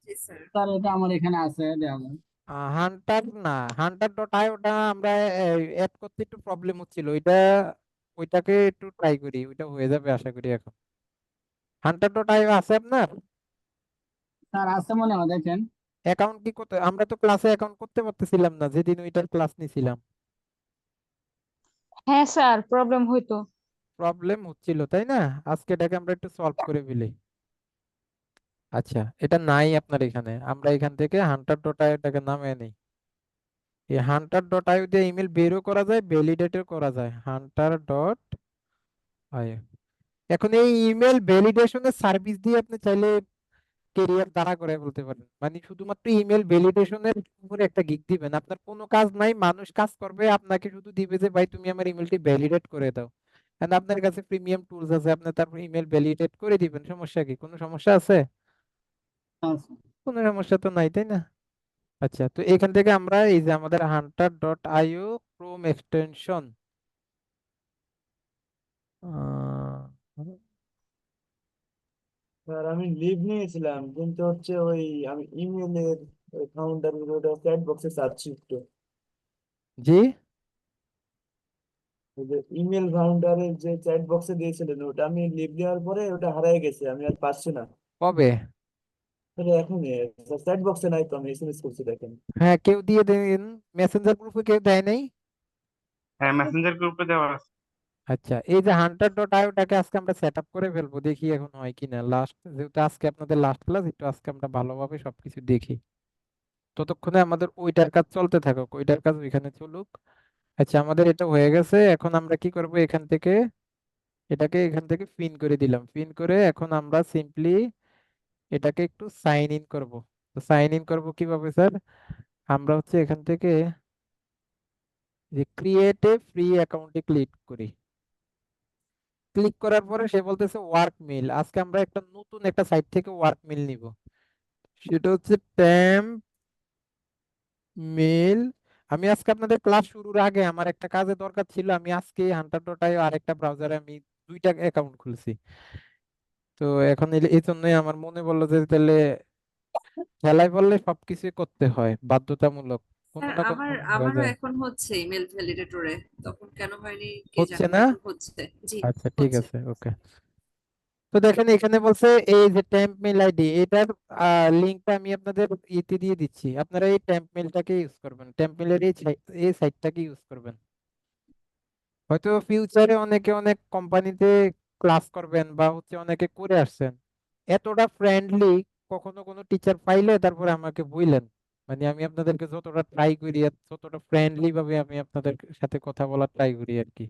জি স্যার। স্যার এটা আমার এখানে আছে, দেওয়া যায়। হান্টার না, hunter.io-টা আমরা অ্যাড করতে একটু প্রবলেম হচ্ছিল। ওইটাকে একটু ট্রাই করি, ওইটা হয়ে যাবে আশা করি এখন। hunter.io আছে আপনার? স্যার আছে মনে হয়, দেখেন। অ্যাকাউন্ট কি করতে, আমরা তো ক্লাসে অ্যাকাউন্ট করতে পারতেছিলাম না যেদিন ওইটার ক্লাস নিছিলাম। হ্যাঁ স্যার, প্রবলেম হইতো। প্রবলেম হচ্ছিল তাই না? আজকে এটাকে আমরা একটু সলভ করে ফেলি। আচ্ছা, এটা নাই আপনার এখানে, আমরা এখান থেকে hunter.io-টাকে নামিয়ে নিই। এই hunter.io দিয়ে ইমেল বেরও করা যায়, ভ্যালিডেটও করা যায়। hunter.io, এখন এই ইমেল ভ্যালিডেশনের সার্ভিস দিয়ে আপনি চাইলে কেরিয়ার দাঁড়া করে বলতে পারেন। মানে শুধুমাত্র ইমেল ভ্যালিডেশনের উপরে একটা গিগ দিবেন, আপনার কোনো কাজ নাই, মানুষ কাজ করবে, আপনাকে শুধু দিবে যে ভাই তুমি আমার ইমেলটি ভ্যালিডেট করে দাও। And আপনার কাছে প্রিমিয়াম টুলস আছে, আপনি তারপর ইমেল ভ্যালিডেট করে দিবেন। সমস্যা কি? কোনো সমস্যা আছে? আচ্ছা। কোনো সমস্যা তো নাই, তাই না? আচ্ছা, তো এখান থেকে আমরা এই যে আমাদের hunter.io ক্রোম এক্সটেনশন, স্যার আমি লিভ নিয়েছিলাম, কিন্তু হচ্ছে ওই আমি ইমেলের কাউন্টার ওটা চ্যাট বক্সে চাচ্ছি একটু। জি ওই যে ইমেল কাউন্টারের যে চ্যাট বক্সে দিয়েছিলেন, ওটা আমি লিভ দেওয়ার পরে ওটা হারিয়ে গেছে, আমি আর পাচ্ছি না। কবে? তাহলে এখনই চ্যাট বক্সে নাই তো, আমি এসএমএস করছি দেখেন। হ্যাঁ, কেউ দিয়ে দিন। মেসেঞ্জার গ্রুপে কেউ দেয় নাই? হ্যাঁ, মেসেঞ্জার গ্রুপে দেওয়া আছে। আচ্ছা, এই যে hunter.io-টাকে আজকে আমরা সেট আপ করে ফেলবো, দেখি এখন হয় কিনা। লাস্ট যেহেতু আজকে আপনাদের লাস্ট ক্লাস, একটু আজকে আমরা ভালোভাবে সবকিছু দেখি। ততক্ষণে আমাদের ওইটার কাজ চলতে থাকুক, ওইটার কাজ ওইখানে চলুক। আচ্ছা, আমাদের এটা হয়ে গেছে। এখন আমরা কি করব, এখান থেকে এটাকে এখান থেকে পিন করে দিলাম। পিন করে এখন আমরা সিম্পলি এটাকে একটু সাইন ইন করব। তো সাইন ইন করব কিভাবে স্যার? আমরা হচ্ছে এখান থেকে যে ক্রিয়েট এ ফ্রি অ্যাকাউন্টে ক্লিক করি। ক্লিক করার পরে সে বলতেছে ওয়ার্ক মেল। আজকে আমরা একটা নতুন একটা সাইট থেকে ওয়ার্ক মেল নিব, সেটা হচ্ছে ট্যাম্প মেল। আমি আজকে আপনাদের ক্লাস শুরুর আগে আমার একটা কাজে দরকার ছিল, আমি আজকে hunter.io আরেকটা ব্রাউজারে আমি দুইটা অ্যাকাউন্ট খুলছি। তো এখন এই জন্যই আমার মনে বললো যে তাহলে খেলায় বললে সবকিছু করতে হয় বাধ্যতামূলক, কোনো স্যার না কোনো আমার ভাবে করা আমারও যায়। এখন হচ্ছে ইমেল ভ্যালিডেটরে, তখন কেন হয়নি কে হচ্ছে জানে, না? এখন হচ্ছে। জি আচ্ছা ঠিক হচ্ছে। আছে, ওকে। তো দেখেন এখানে বলছে এই যে টেম্প মেল আইডি, এটার লিংকটা আমি আপনাদের ইতে দিয়ে দিচ্ছি। আপনারা এই টেম্প মেলটাকে ইউজ করবেন, টেম্প মেলের এই সাইটটাকে ইউজ করবেন। হয়তো ফিউচারে অনেকে অনেক কোম্পানিতে ক্লাস করবেন বা হচ্ছে অনেকে করে আসছেন, এতটা ফ্রেন্ডলি কখনো কোনো টিচার পাইলে তারপরে আমাকে বললেন। মানে আমি আপনাদেরকে যতটা ট্রাই করি ততটা ফ্রেন্ডলি ভাবে আমি আপনাদের সাথে কথা বলার ট্রাই করি আর কি।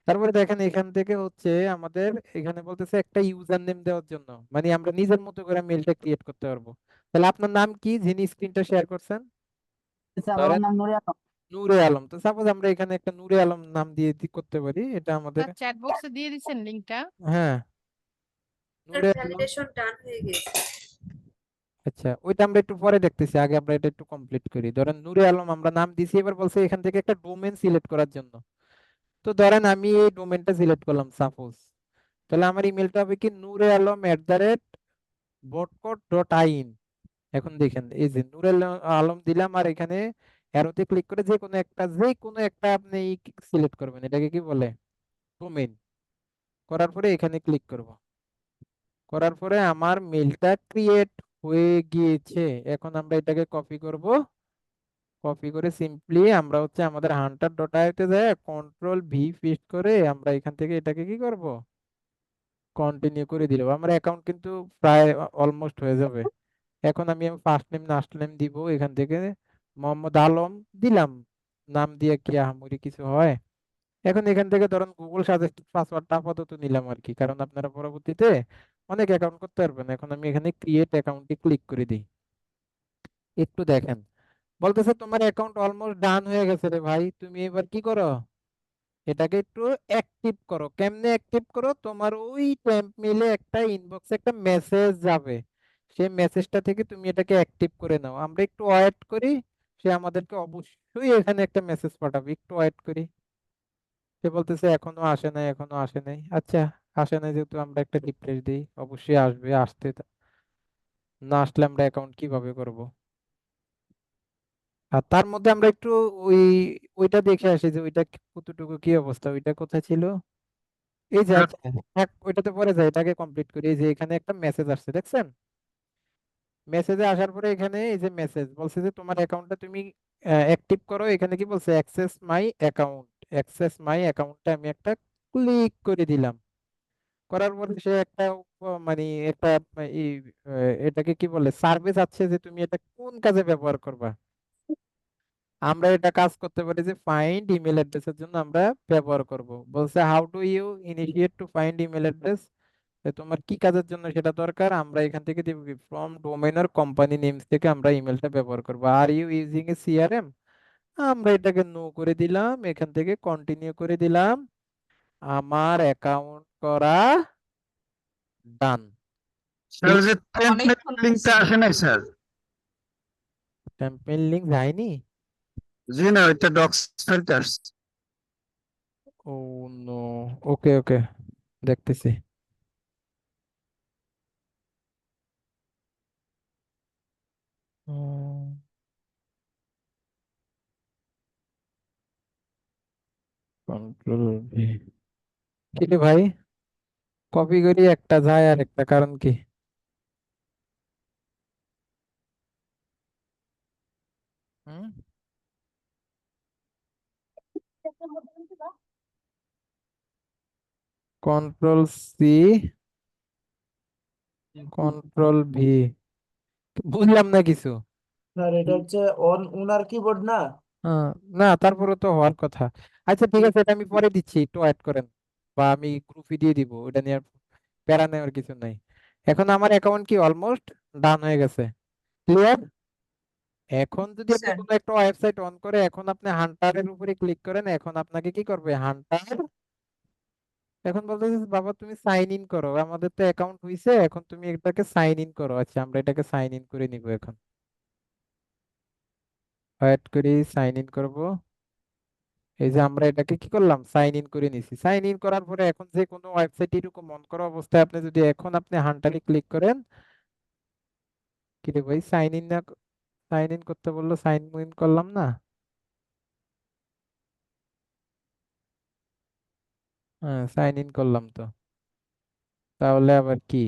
তারপরে দেখেন এখান থেকে হচ্ছে আমাদের এখানে বলতেছে একটা ইউজার নেম দেওয়ার জন্য, মানে আমরা নিজের মতো করে মেলটা ক্রিয়েট করতে পারবো। তাহলে আপনার নাম কি, যিনি স্ক্রিনটা শেয়ার করছেন? স্যার আমার ধরেন নাম নুরে আলম। নূরে আলম। তো সাপোজ আমরা এখানে একটা নূরে আলম নাম দিয়ে করতে পারি, এটা আমাদের। স্যার চ্যাট বক্সে দিয়ে দিচ্ছেন লিংকটা। হ্যাঁ, স্যার নূরে আলম। ভ্যালিডেশন ডান হয়ে গেছে। আচ্ছা, ওইটা আমরা একটু পরে দেখতেছি, আগে আমরা এটা একটু কমপ্লিট করি। ধরেন নূরে আলম আমরা নাম দিছি, এবার বলছে এখান থেকে একটা ডোমেন সিলেক্ট করার জন্য। তো ধরেন আমি এই ডোমেনটা সিলেক্ট করলাম সাপোজ, তাহলে আমার ইমেলটা হবে কি nuralom@botcode.in। এখন দেখেন এই যে নূরে আলম দিলাম, আর এখানে অ্যারোতে ক্লিক করে যে কোনো একটা আপনি সিলেক্ট করবেন, এটাকে কি বলে, ডোমেন। করার পরে এখানে ক্লিক করব। করার পরে আমার মেলটা ক্রিয়েট হয়ে গিয়েছে। এখন আমরা এটাকে কপি করব, কপি করে সিম্পলি আমরা হচ্ছে আমাদের হান্টার ডট আইতে যায় কন্ট্রোল ভি পেস্ট করে আমরা এখান থেকে এটাকে কি করব, কন্টিনিউ করে দিলাম। আমার অ্যাকাউন্ট কিন্তু প্রায় অলমোস্ট হয়ে যাবে। এখন আমি ফার্স্ট নেম লাস্ট নেম দিব এখান থেকে, মোহাম্মদ আলম দিলাম, নাম দিয়ে কি আহামরি কিছু হয়। এখন এখান থেকে ধরুন গুগল সাজেস্টেড পাসওয়ার্ডটা আপাতত নিলাম আর কি, কারণ আপনারা পরবর্তীতে অনেক অ্যাকাউন্ট করতে পারবেন। এখন আমি এখানে ক্রিয়েট অ্যাকাউন্টে ক্লিক করে দিই। একটু দেখেন, বলতেছে তোমার অ্যাকাউন্ট অলমোস্ট ডান হয়ে গেছে রে ভাই, তুমি এবার কি করো, এটাকে একটু অ্যাক্টিভ করো। কেমনে অ্যাক্টিভ করো, তোমার ওই টেম্প মেলে একটা ইনবক্সে একটা মেসেজ যাবে, সেই মেসেজটা থেকে তুমি এটাকে অ্যাক্টিভ করে নাও। আমরা একটু ওয়েট করি, সে আমাদেরকে অবশ্যই এখানে একটা মেসেজ পাঠাবে, একটু ওয়েট করি। সে বলতেছে এখনো আসে নাই, এখনো আসে নাই। আচ্ছা, আসে নাই যেহেতু আমরা একটা রিফ্রেশ দিই, অবশ্যই আসবে। না আসলে আমরা অ্যাকাউন্ট কিভাবে করব। আর তার মধ্যে আমরা একটু ওই ওইটা দেখে আসি যে ওইটা কতটুকু কি অবস্থা, ওইটা কোথায় ছিল। এই যে আচ্ছা, ওইটাতে পরে যায়, এটাকে কমপ্লিট করি। এই যে এখানে একটা মেসেজ আসছে দেখছেন, মেসেজে আসার পরে এখানে এই যে মেসেজ বলছে যে তোমার অ্যাকাউন্টটা তুমি অ্যাক্টিভ করো। এখানে কি বলছে, অ্যাক্সেস মাই অ্যাকাউন্ট। অ্যাক্সেস মাই অ্যাকাউন্টটা আমি একটা ক্লিক করে দিলাম। করার পরে সে একটা মানে একটা এই এটাকে কি বলে, সার্ভিস আছে যে তুমি এটা কোন কাজে ব্যবহার করবা। আমরা এটা কাজ করতে পারি যে ফাইন্ড ইমেল অ্যাড্রেসের জন্য আমরা ব্যবহার করব। বলছে how to you initiate to find email address, তোমার কি কাজের জন্য সেটা দরকার। আমরা এখান থেকে দিব কি, from domain or company names থেকে আমরা ইমেলটা ব্যবহার করব। Are you using a CRM, আমরা এটাকে নো করে দিলাম, এখান থেকে কন্টিনিউ করে দিলাম। আমার অ্যাকাউন্ট করা ডান। স্যার যে টেমপ্লেট অনেকক্ষণ লিঙ্কটা আসে নাই স্যার। ক্যাম্পেইন লিংক যায়নি। জি না, ওইটা ডক্স ফাইলটা আসছে। ও নো, ওকে ওকে, দেখতেছি। কন্ট্রোল ভি, কি রে ভাই, কপি করি একটা যায় আর একটা, কারণ কি। কন্ট্রোল সি, কন্ট্রোল ভি, বুঝলাম না কিছু। স্যার এটা হচ্ছে ওনার কিবোর্ড না। হ্যাঁ, না তারপরে তো হওয়ার কথা। আচ্ছা ঠিক আছে, এটা আমি পরে দিচ্ছি, একটু অ্যাড করেন, বা আমি গ্রুপে দিয়ে দিব, ওটা নিয়ে আর প্যারা নেওয়ার কিছু নাই। এখন আমার অ্যাকাউন্ট কি অলমোস্ট ডান হয়ে গেছে, ক্লিয়ার। এখন যদি আপনি স্যার কোনো একটা ওয়েবসাইট অন করে, এখন আপনি হান্টারের উপরে ক্লিক করেন, এখন আপনাকে কি করবে হান্টার, এখন বলতেছে বাবা তুমি সাইন ইন করো, আমাদের তো অ্যাকাউন্ট হইছে, এখন তুমি এটাকে সাইন ইন করো। আচ্ছা, আমরা এটাকে সাইন ইন করে নিব। এখন ওয়েট করি, সাইন ইন করব। এই যে আমরা এটাকে কি করলাম, সাইন ইন করে নিছি। সাইন ইন করার পরে এখন যে কোনো ওয়েবসাইট এরকম অন করা অবস্থায় আপনি যদি এখন আপনি হান্টারে ক্লিক করেন, কি রে ভাই, সাইন ইন না, সাইন ইন করতে বললো, সাইন ইন করলাম না। হ্যাঁ, সাইন ইন করলাম তো, তাহলে আবার কি,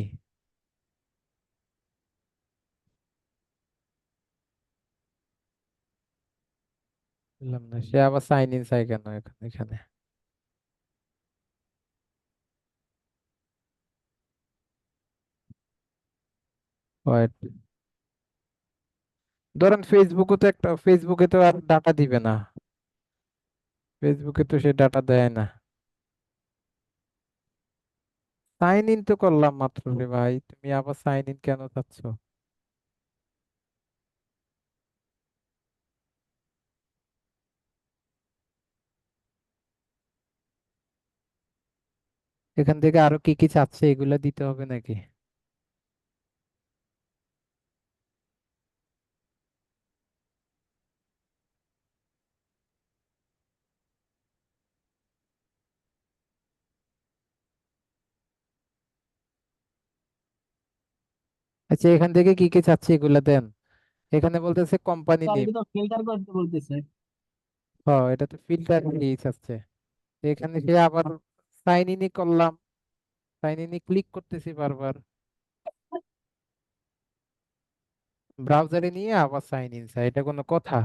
বললাম না, সে আবার সাইন ইন চাই কেন এখন এখানে। ওয়েট, ধরেন ফেসবুকে তো একটা, ফেসবুকে তো আর ডাটা দিবে না, ফেসবুকে তো সে ডাটা দেয় না। সাইন ইন তো করলাম মাত্র রে ভাই, তুমি আবার সাইন ইন কেন চাচ্ছ। এখান থেকে আরো কি কি চাচ্ছে এগুলা দিতে হবে নাকি। আচ্ছা, এখান থেকে কি কি চাচ্ছে এগুলা দেন। এখানে বলতেছে কোম্পানি স্যার নেম। এটা তো ফিল্টার করতে বলতেছে। হ্যাঁ, এটা তো ফিল্টার দিয়ে চাচ্ছে। এখানে সে আবার সাইন ইনই করলাম, সাইন ইনই ক্লিক করতেছি বারবার, ব্রাউজারে নিয়ে আবার সাইন ইন চাই, এটা কোনো কথা।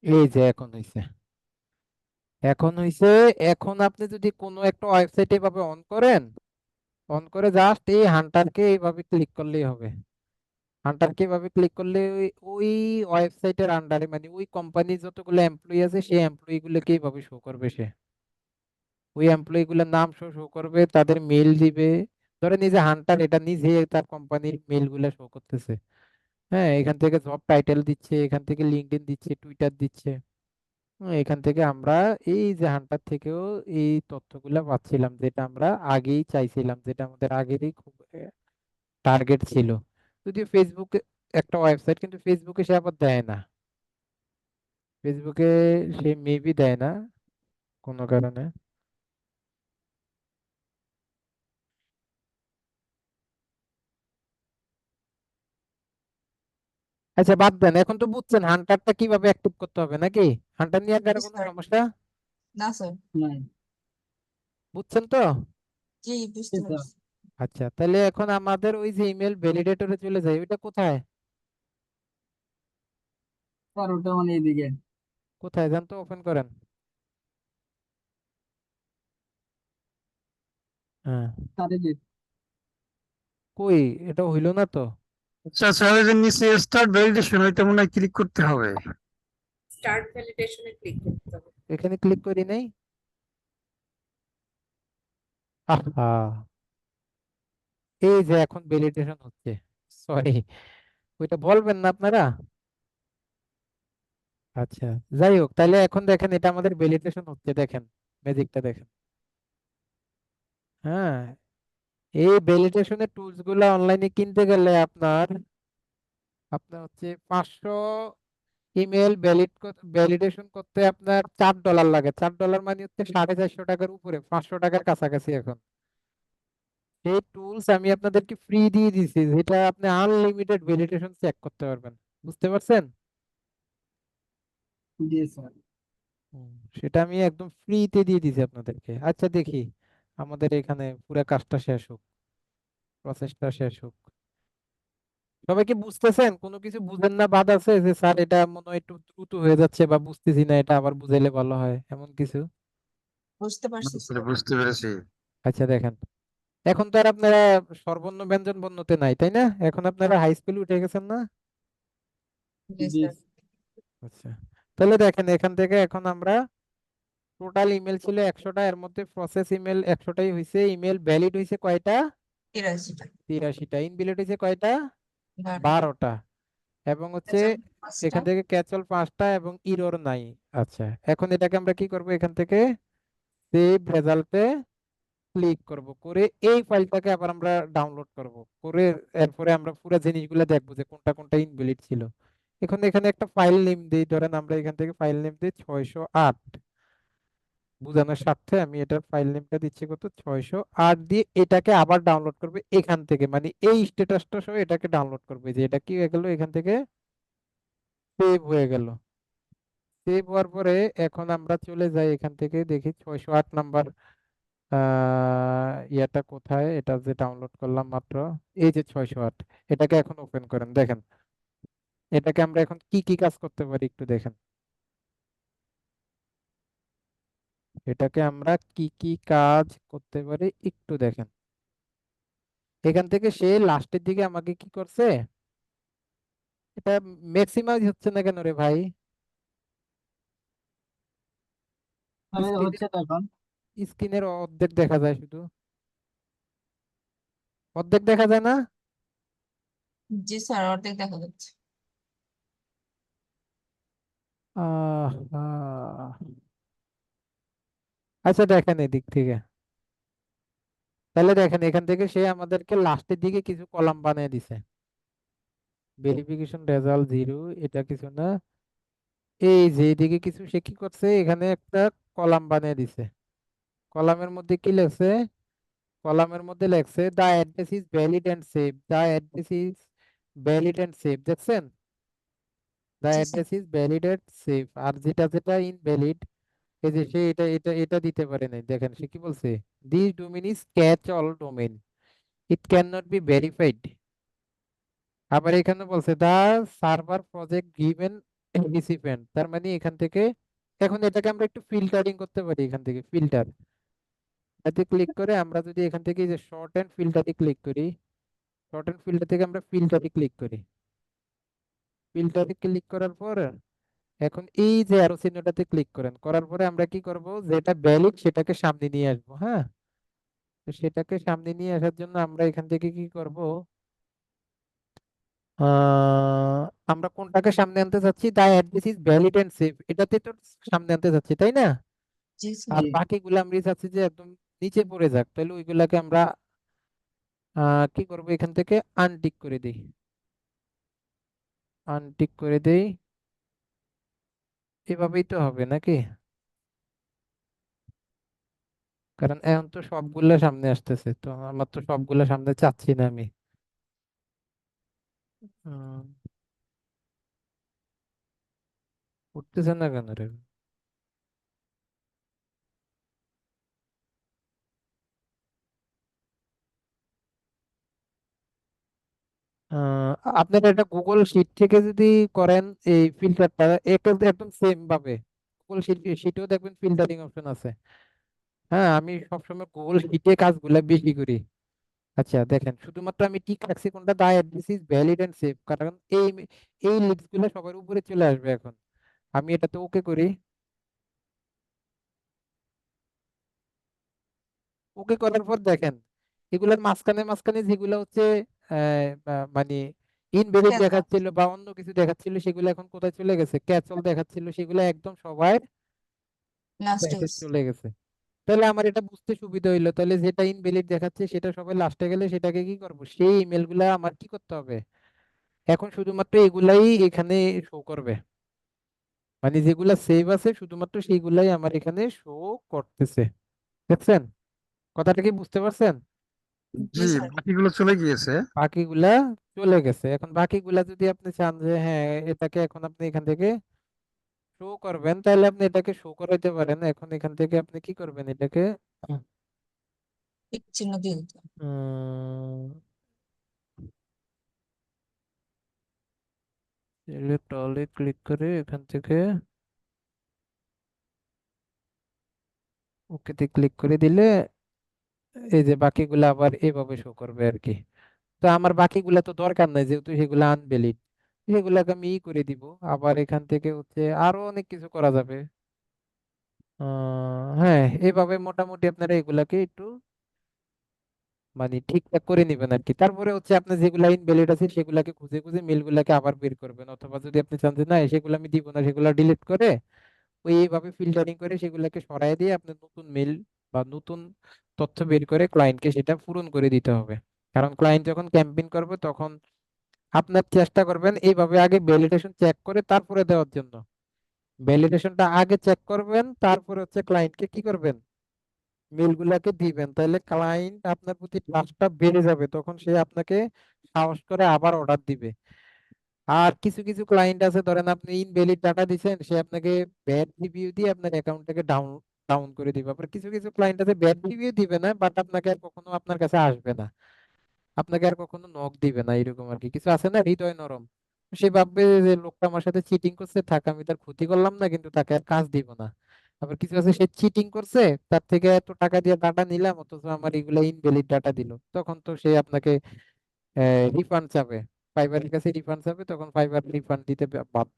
এই যে এখন হইছে, এখন হইছে। এখন আপনি যদি কোনো একটা ওয়েবসাইটে এভাবে অন করেন, অন করে জাস্ট এই হান্টারকে এইভাবে ক্লিক করলেই হবে। হান্টারকে এভাবে ক্লিক করলে ওই ওই ওয়েবসাইটের আন্ডারে মানে ওই কোম্পানির যতগুলো এমপ্লয়ি আছে সেই এমপ্লয়ি গুলোকে এইভাবে শো করবে সে। ওই এমপ্লয়ি গুলোর নাম শো শো করবে, তাদের মেল দিবে। ধরে নিজে হান্টার এটা নিজে তার কোম্পানির মেল গুলা শো করতেছে। হ্যাঁ, এখান থেকে জব টাইটেল দিচ্ছে, এখান থেকে লিঙ্কডইন দিচ্ছে, টুইটার দিচ্ছে। এখান থেকে আমরা এই যে হান্টার থেকেও এই তথ্যগুলা পাচ্ছিলাম, যেটা আমরা আগেই চাইছিলাম, যেটা আমাদের আগেরই খুব টার্গেট ছিল। যদিও ফেসবুকে একটা ওয়েবসাইট, কিন্তু ফেসবুকে সে আবার দেয় না। ফেসবুকে সে মেবি দেয় না কোনো কারণে। আচ্ছা বাদ দেন, এখন তো বুঝছেন হান্টারটা কিভাবে অ্যাক্টিভ করতে হবে নাকি? হান্টার নিয়ে আর কারো কোনো সমস্যা না স্যার, নাই। বুঝছেন তো? জি জি বুঝতে স্যার। পারছি। আচ্ছা, তাহলে এখন আমাদের ওই যে ইমেল ভ্যালিডেটরে চলে যায়, ওইটা কোথায়? স্যার ওটা মানে এইদিকে। কোথায় যান তো, ওপেন করেন। হ্যাঁ, স্যার এই যে কই এটা হইলো না তো। আচ্ছা আচ্ছা, ওই যে নিচে স্টার্ট ভ্যালিডেশন, ওইটা মনে হয় ক্লিক করতে হবে। স্টার্ট ভ্যালিডেশনে ক্লিক করতে হবে। এখানে ক্লিক করি নাই। আহা, এই যে এখন ভ্যালিডেশন হচ্ছে। সরি, ওইটা বলবেন না আপনারা? আচ্ছা, যাই হোক, তাহলে এখন দেখেন এটা আমাদের ভ্যালিডেশন হচ্ছে, দেখেন ম্যাজিকটা দেখেন। হ্যাঁ, এই ভ্যালিডেশনের টুলস গুলা অনলাইনে কিনতে গেলে আপনার আপনার হচ্ছে 500 ইমেল ভ্যালিডেশন করতে আপনার $4 লাগে। $4 মানে হচ্ছে 450 টাকার উপরে, 500 টাকার কাছাকাছি এখন। সেই টুলস আমি আপনাদেরকে ফ্রি দিয়ে দিছি, যেটা আপনি আনলিমিটেড ভ্যালিডেশন চেক করতে পারবেন। বুঝতে পারছেন? জি স্যার। সেটা আমি একদম ফ্রিতে দিয়ে দিছি আপনাদেরকে। আচ্ছা দেখি আমাদের এখানে পুরো কাজটা শেষ হোক, প্রসেসটা শেষ হোক। সবাই কি বুঝতেছেন? কোনো কিছু বুঝেন না বাদ আছে যে স্যার এটা মনে হয় একটু দ্রুত হয়ে যাচ্ছে বা বুঝতেছি না, এটা আবার বুঝাইলে ভালো হয়, এমন কিছু? বুঝতে পারছি আসলে স্যার। বুঝতে পেরেছি। আচ্ছা দেখেন, এখন তো আর আপনারা স্বরবর্ণ ব্যঞ্জন বর্ণতে নাই, তাই না? এখন আপনারা হাই স্কুলে উঠে গেছেন না? জি জি স্যার। আচ্ছা, তাহলে দেখেন এখান থেকে এখন আমরা টোটাল ইমেল ছিল 100টা, এর মধ্যে প্রসেস ইমেল 100টাই হয়েছে। ইমেল ভ্যালিড হয়েছে কয়টা? 83টা। 83টা। ইনভ্যালিড হয়েছে কয়টা? 12টা। 12টা। এবং হচ্ছে আচ্ছা 5টা। এখান থেকে ক্যাচল 5টা এবং ইরর নাই। আচ্ছা, এখন এটাকে আমরা কি করব, এখান থেকে সেভ রেজাল্টে ক্লিক করব, করে এই ফাইলটাকে আবার আমরা ডাউনলোড করব, করে এরপরে আমরা পুরো জিনিসগুলো দেখবো যে কোনটা কোনটা ইনভ্যালিড ছিল। এখন এখানে একটা ফাইল নেম দিই, ধরেন আমরা এখান থেকে ফাইল নেম দিই 608। বুঝানোর স্বার্থে আমি এটার ফাইল নেমটা দিচ্ছি কত, 608 দিয়ে এটাকে আবার ডাউনলোড করবে এখান থেকে, মানে এই স্ট্যাটাসটা সহ এটাকে ডাউনলোড করবে, যে এটা কি হয়ে গেল, এখান থেকে সেভ হয়ে গেল। সেভ হওয়ার পরে এখন আমরা চলে যাই, এখান থেকে দেখি 608 নাম্বার ইয়েটা কোথায়, এটা যে ডাউনলোড করলাম মাত্র, এই যে 608। এটাকে এখন ওপেন করেন, দেখেন এটাকে আমরা এখন কি কি কাজ করতে পারি একটু দেখেন। এটাকে আমরা কি কি কাজ করতে পারি একটু দেখেন। এখান থেকে সে লাস্টের দিকে আমাকে কি করছে, এটা ম্যাক্সিমাইজ হচ্ছে না কেন রে ভাই? হচ্ছে তো এখন। স্ক্রিনের অর্ধেক দেখা যায়, শুধু অর্ধেক দেখা যায় না। জি স্যার, অর্ধেক দেখা যাচ্ছে। আহ আচ্ছা দেখেন এদিক থেকে, তাহলে দেখেন এখান থেকে সে আমাদেরকে লাস্টের দিকে কিছু কলাম বানিয়ে দিছে। ভেরিফিকেশন রেজাল্ট 0, এটা কিছু না। এই যে এদিকে কিছু সে কি করছে, এখানে একটা কলাম বানিয়ে দিছে। কলামের মধ্যে কি লেখছে? কলামের মধ্যে লেখছে the address is valid and save, the address is valid and save, দেখছেন? দা জি sir. Address is valid and save. আর যেটা যেটা ইনভ্যালিড, এই যে সে এটা এটা এটা দিতে পারে নাই, দেখেন সে কি বলছে, this domain is catch all domain, it can not be verified. আবার এখানে বলছে the server project given recipient, তার মানে এখান থেকে এখন এটাকে আমরা একটু ফিল্টারিং করতে পারি। এখান থেকে ফিল্টার এতে ক্লিক করে আমরা যদি এখান থেকে এই যে শর্ট এন্ড ফিল্টারে ক্লিক করি, শর্ট এন্ড ফিল্টার থেকে আমরা ফিল্টারে ক্লিক করি, ফিল্টারে ক্লিক করার পর এখন এই যে অ্যারো চিহ্নটাতে ক্লিক করেন, করার পরে আমরা কি করব, যেটা ভ্যালিড সেটাকে সামনে নিয়ে আসবো। হ্যাঁ, তো সেটাকে সামনে নিয়ে আসার জন্য আমরা এখান থেকে কি করব, আহ আমরা কোনটাকে সামনে আনতে চাচ্ছি, the address is valid and safe, এটাতে তো সামনে আনতে চাচ্ছি, তাই না? জি স্যার। আর বাকিগুলো আমরা চাচ্ছি যে একদম নিচে পড়ে যাক, তাহলে ওইগুলাকে আমরা কি করব, এখান থেকে আনটিক করে দিই, আনটিক করে দেই। এভাবেই তো হবে নাকি? কারণ এখন তো সবগুলা সামনে আসতেছে, তো আমার তো সবগুলা সামনে চাচ্ছি না আমি। হুম, উঠতেছে না কেন রে? আহ, আপনারা এটা গুগল শিট থেকে যদি করেন এই ফিল্টারটা একদম সেম ভাবে, গুগল শিটেও দেখবেন ফিল্টারিং অপশন আছে। হ্যাঁ, আমি সবসময় গুগল শিটে কাজগুলা বেশি করি। আচ্ছা দেখেন, শুধুমাত্র আমি ঠিক রাখছি কোনটা, the address is valid and safe, কারণ এই লিস্ট গুলো সবার উপরে চলে আসবে। এখন আমি এটাতে ওকে করি, ওকে করার পর দেখেন এগুলোর মাঝখানে মাঝখানে যেগুলো হচ্ছে মানে ইনভ্যালিড ক্যাচল। দেখাচ্ছিল বা অন্য কিছু দেখাচ্ছিল, সেগুলো এখন কোথায় চলে গেছে, ক্যাচল দেখাচ্ছিল, সেগুলো একদম সবাই লাস্টে মেসেজ চলে গেছে। তাহলে আমার এটা বুঝতে সুবিধা হইলো, তাহলে যেটা ইনভ্যালিড দেখাচ্ছে সেটা সবাই লাস্টে গেলে সেটাকে কি করব, সেই ইমেল গুলা আমার কি করতে হবে, এখন শুধুমাত্র এগুলাই এখানে শো করবে, মানে যেগুলা সেভ আছে শুধুমাত্র সেইগুলাই আমার এখানে শো করতেছে। দেখছেন? কথাটা কি বুঝতে পারছেন? জি জি, স্যার। বাকিগুলো চলে গিয়েছে। বাকিগুলা চলে গেছে। এখন বাকিগুলা যদি আপনি চান যে হ্যাঁ এটাকে এখন আপনি এখান থেকে শো করবেন, তাহলে আপনি এটাকে শো করাইতে পারেন। এখন এখান থেকে আপনি কি করবেন, এটাকে টিক চিহ্ন দিয়ে দিতে হবে। টলে ক্লিক করে এখান থেকে ওকেতে ক্লিক করে দিলে এই যে বাকিগুলা আবার এভাবে শো করবে আর কি। তো আমার বাকিগুলা তো দরকার নাই, যেহেতু সেগুলো আনভ্যালিড, সেগুলাকে আমি ই করে দিব। আবার এখান থেকে হচ্ছে আরো অনেক কিছু করা যাবে। হ্যাঁ, এইভাবে মোটামুটি আপনারা এগুলাকে একটু মানে ঠিকঠাক করে নিবেন আর কি। তারপরে হচ্ছে আপনার যেগুলা ইনভ্যালিড আছে সেগুলাকে খুঁজে খুঁজে মেলগুলাকে আবার বের করবেন, অথবা যদি আপনি চান যে না সেগুলো আমি দিব না, সেগুলো ডিলিট করে ওই এইভাবে ফিল্টারিং করে সেগুলাকে সরাই দিয়ে আপনার নতুন মেল বা নতুন তথ্য বের করে ক্লায়েন্টকে সেটা পূরণ করে দিতে হবে। কারণ ক্লায়েন্ট যখন ক্যাম্পেইন করবে তখন আপনার চেষ্টা করবেন এইভাবে আগে ভ্যালিডেশন চেক করে তারপরে দেওয়ার জন্য। ভ্যালিডেশনটা আগে চেক করবেন, তারপরে হচ্ছে ক্লায়েন্টকে কি করবেন, মেলগুলাকে দিবেন, তাহলে ক্লায়েন্ট আপনার প্রতি ট্রাস্টটা বেড়ে যাবে, তখন সে আপনাকে সাহস করে আবার অর্ডার দিবে। আর কিছু কিছু ক্লায়েন্ট আছে, ধরেন আপনি ইনভ্যালিড ডাটা দিচ্ছেন, সে আপনাকে ব্যাড রিভিউ দিয়ে আপনার অ্যাকাউন্টটাকে ডাউন ডাউন করে দিবে। আবার কিছু কিছু ক্লায়েন্ট আছে ব্যাড রিভিউ দিবে না, বাট আপনাকে আর কখনো আপনার কাছে আসবে না, আপনাকে আর কখনো নক দিবে না, এরকম আর কি। কিছু আছে না হৃদয় নরম, সে ভাববে যে লোকটা আমার সাথে চিটিং করছে, থাক আমি তার ক্ষতি করলাম না, কিন্তু তাকে আর কাজ দিব না। আবার কিছু আছে সে চিটিং করছে, তার থেকে এত টাকা দিয়ে ডাটা নিলাম অথচ আমার এগুলা ইনভ্যালিড ডাটা দিল, তখন তো সে আপনাকে রিফান্ড চাবে, ফাইবারের কাছে রিফান্ড চাবে, তখন ফাইবার রিফান্ড দিতে বাধ্য।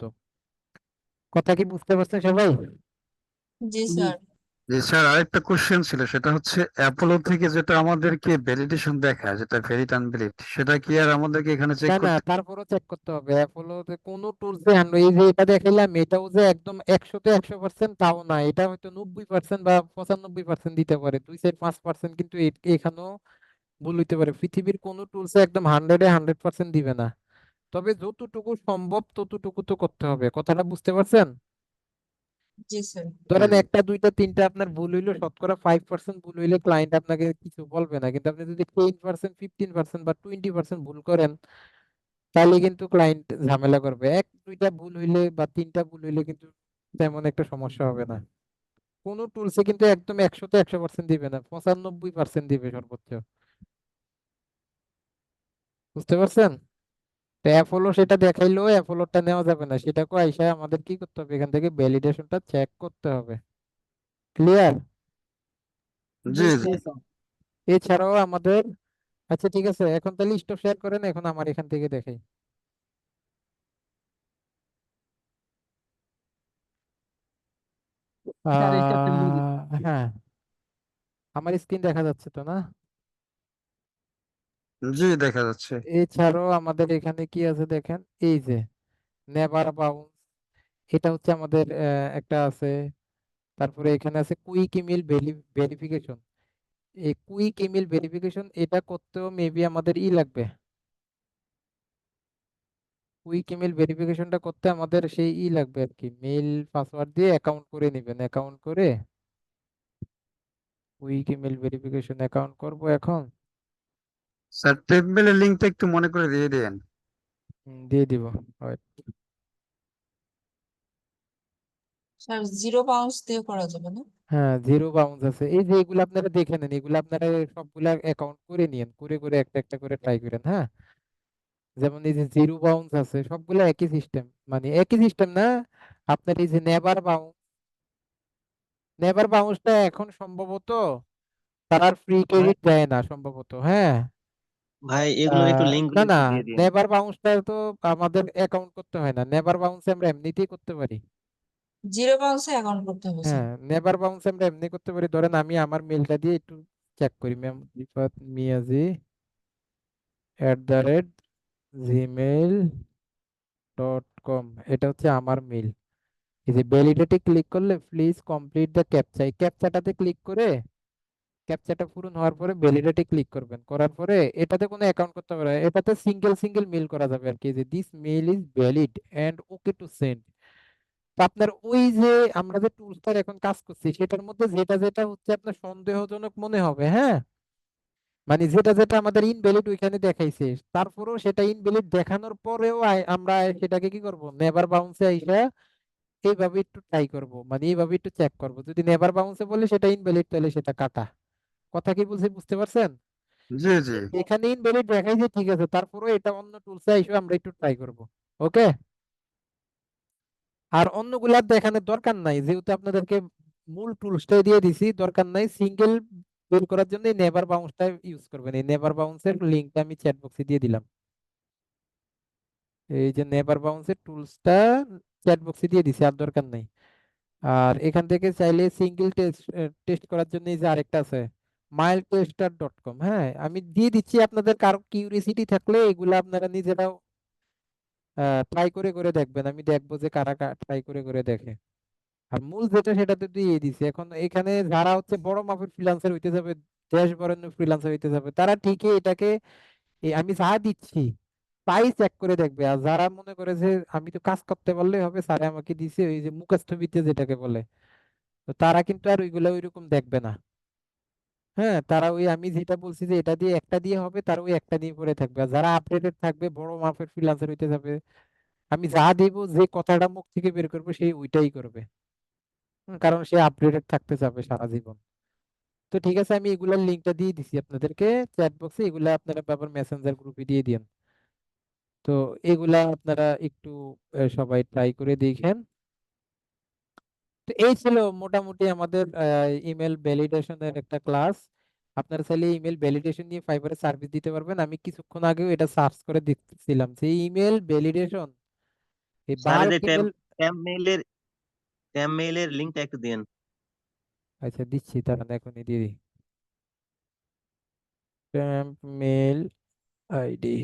কথা কি বুঝতে পারছেন সবাই? জি স্যার। জি স্যার, আরেকটা কোশ্চেন ছিল, সেটা হচ্ছে অ্যাপোলো থেকে যেটা আমাদেরকে ভ্যালিডেশন দেখায়, যেটা ভ্যালিড আনভ্যালিড, সেটা কি আর আমাদেরকে এখানে চেক না না, করতে? তারপরও চেক করতে হবে। অ্যাপোলোতে কোনো টুলসে এই যে এটা দেখাইলাম, এটাও যে একদম 100% তাও না, এটা হয়তো 90% বা 95% দিতে পারে, 2-5% কিন্তু এখানেও ভুল হইতে পারে। পৃথিবীর কোনো টুলসে একদম 100-100% দিবে না, তবে যতটুকু সম্ভব ততটুকু তো করতে হবে। কথাটা বুঝতে পারছেন? জি স্যার। ধরেন একটা দুইটা তিনটা আপনার ভুল হইলো, শতকরা 5% ভুল হইলে ক্লায়েন্ট আপনাকে কিছু বলবে না, কিন্তু আপনি যদি 10%, 15% বা 20% ভুল করেন, তাহলে কিন্তু ক্লায়েন্ট ঝামেলা করবে। এক দুইটা ভুল হইলে বা তিনটা ভুল হইলে কিন্তু তেমন একটা সমস্যা হবে না। কোন টুলসে কিন্তু একদম 100% দিবে না, 95% দিবে সর্বোচ্চ। বুঝতে পারছেন? তো অ্যাপোলো সেটা দেখাইলো, অ্যাপোলোটা নেওয়া যাবে না, সেটাকে আইসা আমাদের কি করতে হবে, এখান থেকে ভ্যালিডেশনটা চেক করতে হবে। ক্লিয়ার? জি জি। জি স্যার এছাড়াও আমাদের, আচ্ছা ঠিক আছে, এখন তাহলে স্টপ শেয়ার করেন, এখন আমার এখান থেকে দেখাই। স্যার স্টারটা দিয়ে দিন। হ্যাঁ, আমার স্ক্রিন দেখা যাচ্ছে তো না? জি দেখা যাচ্ছে। এছাড়াও আমাদের এখানে কি আছে দেখেন, এই যে নেভার বাউন্স, এটা হচ্ছে আমাদের একটা আছে। তারপরে এখানে আছে কুইক ইমেল ভেরিফিকেশন। এই কুইক ইমেল ভেরিফিকেশন এটা করতেও মেবি আমাদের লাগবে। কুইক ইমেল ভেরিফিকেশনটা করতে আমাদের সেই লাগবে আর কি, মেইল পাসওয়ার্ড দিয়ে অ্যাকাউন্ট করে নেবেন, অ্যাকাউন্ট করে কুইক ইমেল ভেরিফিকেশন অ্যাকাউন্ট করব এখন। স্যার টেবিলের লিঙ্কটা একটু মনে করে দিয়ে দেন। দিয়ে দিব। Wait, স্যার 0 বাউন্স দিয়ে করা যাবে না? হ্যাঁ, জিরো বাউন্স আছে, এই যে এগুলো আপনারা দেখে নেন, এগুলো আপনারা সবগুলা অ্যাকাউন্ট করে নিয়েন, করে করে একটা একটা করে ট্রাই করেন। হ্যাঁ, যেমন এই যে জিরো বাউন্স আছে, সবগুলো একই সিস্টেম, মানে একই সিস্টেম না, আপনার এই যে নেভার বাউন্স, নেভার বাউন্সটা এখন সম্ভবত তারা ফ্রি ক্রেডিট দেয় না সম্ভবত। হ্যাঁ, ভাই এগুলোর একটু লিঙ্ক না গুলো না, একটু দিয়ে দিন। নেভার বাউন্সটা তো আমাদের অ্যাকাউন্ট করতে হয় না, নেভার বাউন্সে আমরা এমনিতেই করতে পারি। 0 বাউন্সে অ্যাকাউন্ট করতে হবে স্যার। হ্যাঁ, নেভার বাউন্সে আমরা এমনি করতে পারি। ধরেন আমি আমার মেলটা দিয়ে একটু চেক করি, ম্যাম রিফাত miazi@gmail.com, এটা হচ্ছে আমার মেল। এই যে ভ্যালিডেটে ক্লিক করলে প্লিজ কমপ্লিট দ্য ক্যাপচা, এই ক্যাপচাটাতে ক্লিক করে ক্যাপচাটা পূরণ হওয়ার পরে ভ্যালিডেটে ক্লিক করবেন, করার পরে এটাতে কোনো অ্যাকাউন্ট করতে পারে, এটাতে সিঙ্গেল সিঙ্গেল মেল করা যাবে আর কি, যে this mail is valid and okay to send. তো আপনার ওই যে আমরা যে টুলসটার এখন কাজ করছি সেটার মধ্যে যেটা যেটা হচ্ছে আপনার সন্দেহজনক মনে হবে, হ্যাঁ, মানে যেটা যেটা আমাদের ইনভ্যালিড ওইখানে দেখাইছে, তারপরেও সেটা ইনভ্যালিড দেখানোর পরেও আমরা সেটাকে কি করব, নেভার বাউন্সে আইসা এইভাবে একটু ট্রাই করব, মানে এইভাবে একটু চেক করব, যদি নেভার বাউন্সে বলে সেটা ইনভ্যালিড তাহলে সেটা কাটা। কথা কি বলছি বুঝতে পারছেন? জি জি। এখানে ইনভ্যালিড দেখাইছে ঠিক আছে, তারপরেও এটা অন্য টুলসে আইসা আমরা একটু ট্রাই করব। ওকে, আর অন্যগুলা দেখানোর দরকার নাই, যেহেতু আপনাদেরকে মূল টুলসটাই দিয়ে দিছি, দরকার নাই। সিঙ্গেল বের করার জন্য এই নেভার বাউন্সটা ইউজ করবেন, এই নেভার বাউন্সের লিংকটা আমি চ্যাট বক্সে দিয়ে দিলাম। এই যে নেভার বাউন্সের টুলসটা চ্যাট বক্সে দিয়ে দিছি, আর দরকার নাই। আর এখান থেকে চাইলে সিঙ্গেল টেস্ট টেস্ট করার জন্য এই যে আরেকটা আছে mileTester.com, হ্যাঁ, আমি দিয়ে দিচ্ছি, আপনাদের কারো কিউরিসিটি থাকলে এগুলো আপনারা নিজেরাও ট্রাই করে করে দেখবেন, আমি দেখবো যে কারা ট্রাই করে করে দেখে। আর মূল যেটা সেটাতে দিয়ে দিছি। এখন এখানে যারা হচ্ছে বড় মাপের ফ্রিল্যান্সার হইতে যাবে, দেশ বরেণ্য ফ্রিল্যান্সার হইতে যাবে, তারা ঠিকই এটাকে আমি যা দিচ্ছি তাই চেক করে দেখবে। আর যারা মনে করে যে আমি তো কাজ করতে পারলেই হবে, স্যারে আমাকে দিছে ওই যে মুখস্থ বিদ্যা যেটাকে বলে, তো তারা কিন্তু আর ওইগুলো ওইরকম দেখবে না। হ্যাঁ, তারা ওই আমি যেটা বলছি যে এটা দিয়ে একটা দিয়ে হবে, তারা ওই একটা নিয়ে পড়ে থাকবে। আর যারা আপডেটেড থাকবে, বড় মাপের ফ্রিল্যান্সার হইতে যাবে, আমি যা দিব, যে কথাটা মুখ থেকে বের করবে সেই ওইটাই করবে। কারণ সে আপডেটেড থাকতে চাবে সারা জীবন। তো ঠিক আছে, আমি এগুলার লিঙ্কটা দিয়ে দিছি আপনাদেরকে চ্যাট বক্সে, এগুলা আপনারা ব্যাপার মেসেঞ্জার গ্রুপে দিয়ে দিন। তো এগুলা আপনারা একটু সবাই ট্রাই করে দেখেন। তো এই ছিল মোটামুটি আমাদের ইমেল ভ্যালিডেশনের একটা ক্লাস। আপনারা চাইলে ইমেল ভ্যালিডেশন নিয়ে ফাইবারে সার্ভিস দিতে পারবেন। আমি কিছুক্ষণ আগেও এটা সার্চ করে দেখছিলাম যে ইমেল ভ্যালিডেশন, এই স্যার এই বাল্ক যে ইমেল। ট্যাম মেইলের লিঙ্কটা একটু দিন। আচ্ছা দিচ্ছি, দাঁড়ান এখনই দিয়ে দিই। মেল আইডি,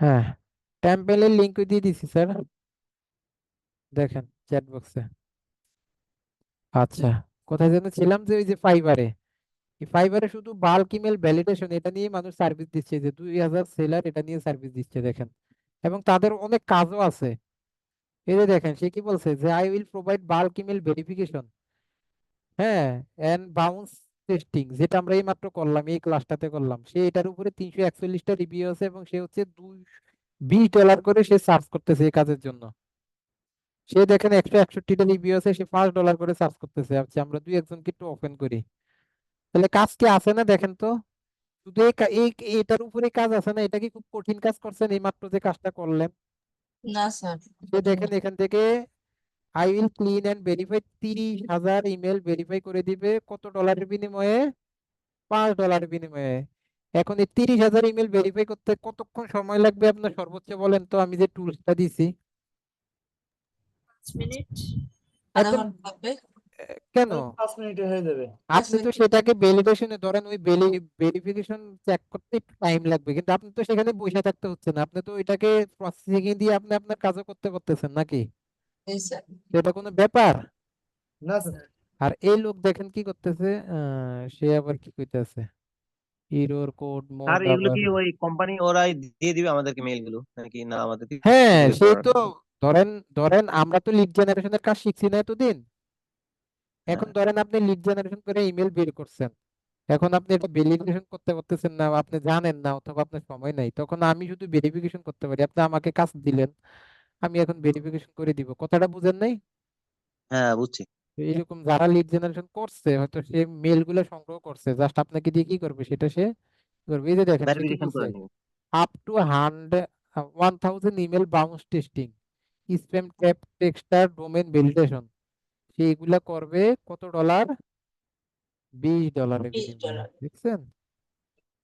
হ্যাঁ, টেম্পলের লিঙ্ক দিয়ে দিছি স্যার, দেখেন চ্যাট বক্সে। আচ্ছা, কোথায় যেন ছিলাম, যে ওই যে ফাইবারে, এই ফাইবারে শুধু বাল্ক ইমেল ভ্যালিডেশন এটা নিয়ে মানুষ সার্ভিস দিচ্ছে, যে 2000 সেলার এটা নিয়ে সার্ভিস দিচ্ছে দেখেন। এবং তাদের অনেক কাজও আছে। এই যে দেখেন সে কি বলছে, যে I will provide bulk email verification, হ্যাঁ, এন্ড বাউন্স টেস্টিং, যেটা আমরা এই মাত্র করলাম, এই ক্লাসটাতে করলাম, সে এটার উপরে 341টা রিভিউ আছে এবং সে হচ্ছে $20 করে সে চার্জ করতেছে এই কাজের জন্য। সে দেখেন 161টা রিভিউ আছে, সে $5 করে চার্জ করতেছে। আচ্ছা, আমরা দুই একজনকে একটু ওপেন করি, তাহলে কাজ কি আছে না দেখেন তো। শুধু এটার উপরে কাজ আছে না, এটা কি খুব কঠিন কাজ করছেন এই মাত্র যে কাজটা করলেন? না স্যার সে দেখেন এখান থেকে I will clean and verify 30,000 email verify করে দিবে কত ডলারের বিনিময়ে? $5 বিনিময়ে। এখন এই 30,000 ইমেল ভেরিফাই করতে কতক্ষণ সময় লাগবে আপনার সর্বোচ্চ বলেন তো, আমি যে টুলসটা দিছি? 5 মিনিট। আধা একদম ঘন্টা লাগবে। কেন? 5 মিনিটে হয়ে যাবে। আপনি তো সেটাকে ভ্যালিডেশনে ধরেন, ওই ভেরিফিকেশন চেক করতে একটু টাইম লাগবে, কিন্তু আপনি তো সেখানে বসে থাকতে হচ্ছে না, আপনি তো ওইটাকে প্রসেসিং এ দিয়ে আপনি আপনার কাজও করতে পারতেছেন নাকি? জি স্যার। এটা কোনো ব্যাপার? না স্যার, আর এই লোক দেখেন কি করতেছে, সে আবার কি কইতেছে, এরর কোড মোড স্যার এগুলো আবার। কি ওই কোম্পানি ওরাই দিয়ে দিবে আমাদেরকে মেইল গুলো নাকি না আমাদের হ্যাঁ, সেই করার তো। আছে? ধরেন ধরেন আমরা তো লিড জেনারেশনের কাজ শিখছি না এতদিন। এখন হ্যাঁ ধরেন আপনি লিড জেনারেশন করে ইমেল বের করছেন, এখন আপনি এটা ভেরিফিকেশন করতে পারতেছেন না, আপনি জানেন না, অথবা আপনার সময় নাই, তখন আমি শুধু ভেরিফিকেশন করতে পারি। আপনি আমাকে কাজ দিলেন, আমি এখন ভেরিফিকেশন করে দিব। কথাটা বুঝেন নাই? হ্যাঁ বুঝছি। তো এরকম যারা লিড জেনারেশন করছে, হয়তো সে মেল গুলো সংগ্রহ করছে, জাস্ট আপনাকে দিয়ে কি করবে সেটা সে করবে। এই যে দেখেন সে কি ভেরিফিকেশন বলছে, করে নিবে। Up to 1000 email bounce testing, spam trap, texter, domain validation, সে এগুলা করবে কত ডলার? $20 বিনিময়ে। $20 দেখছেন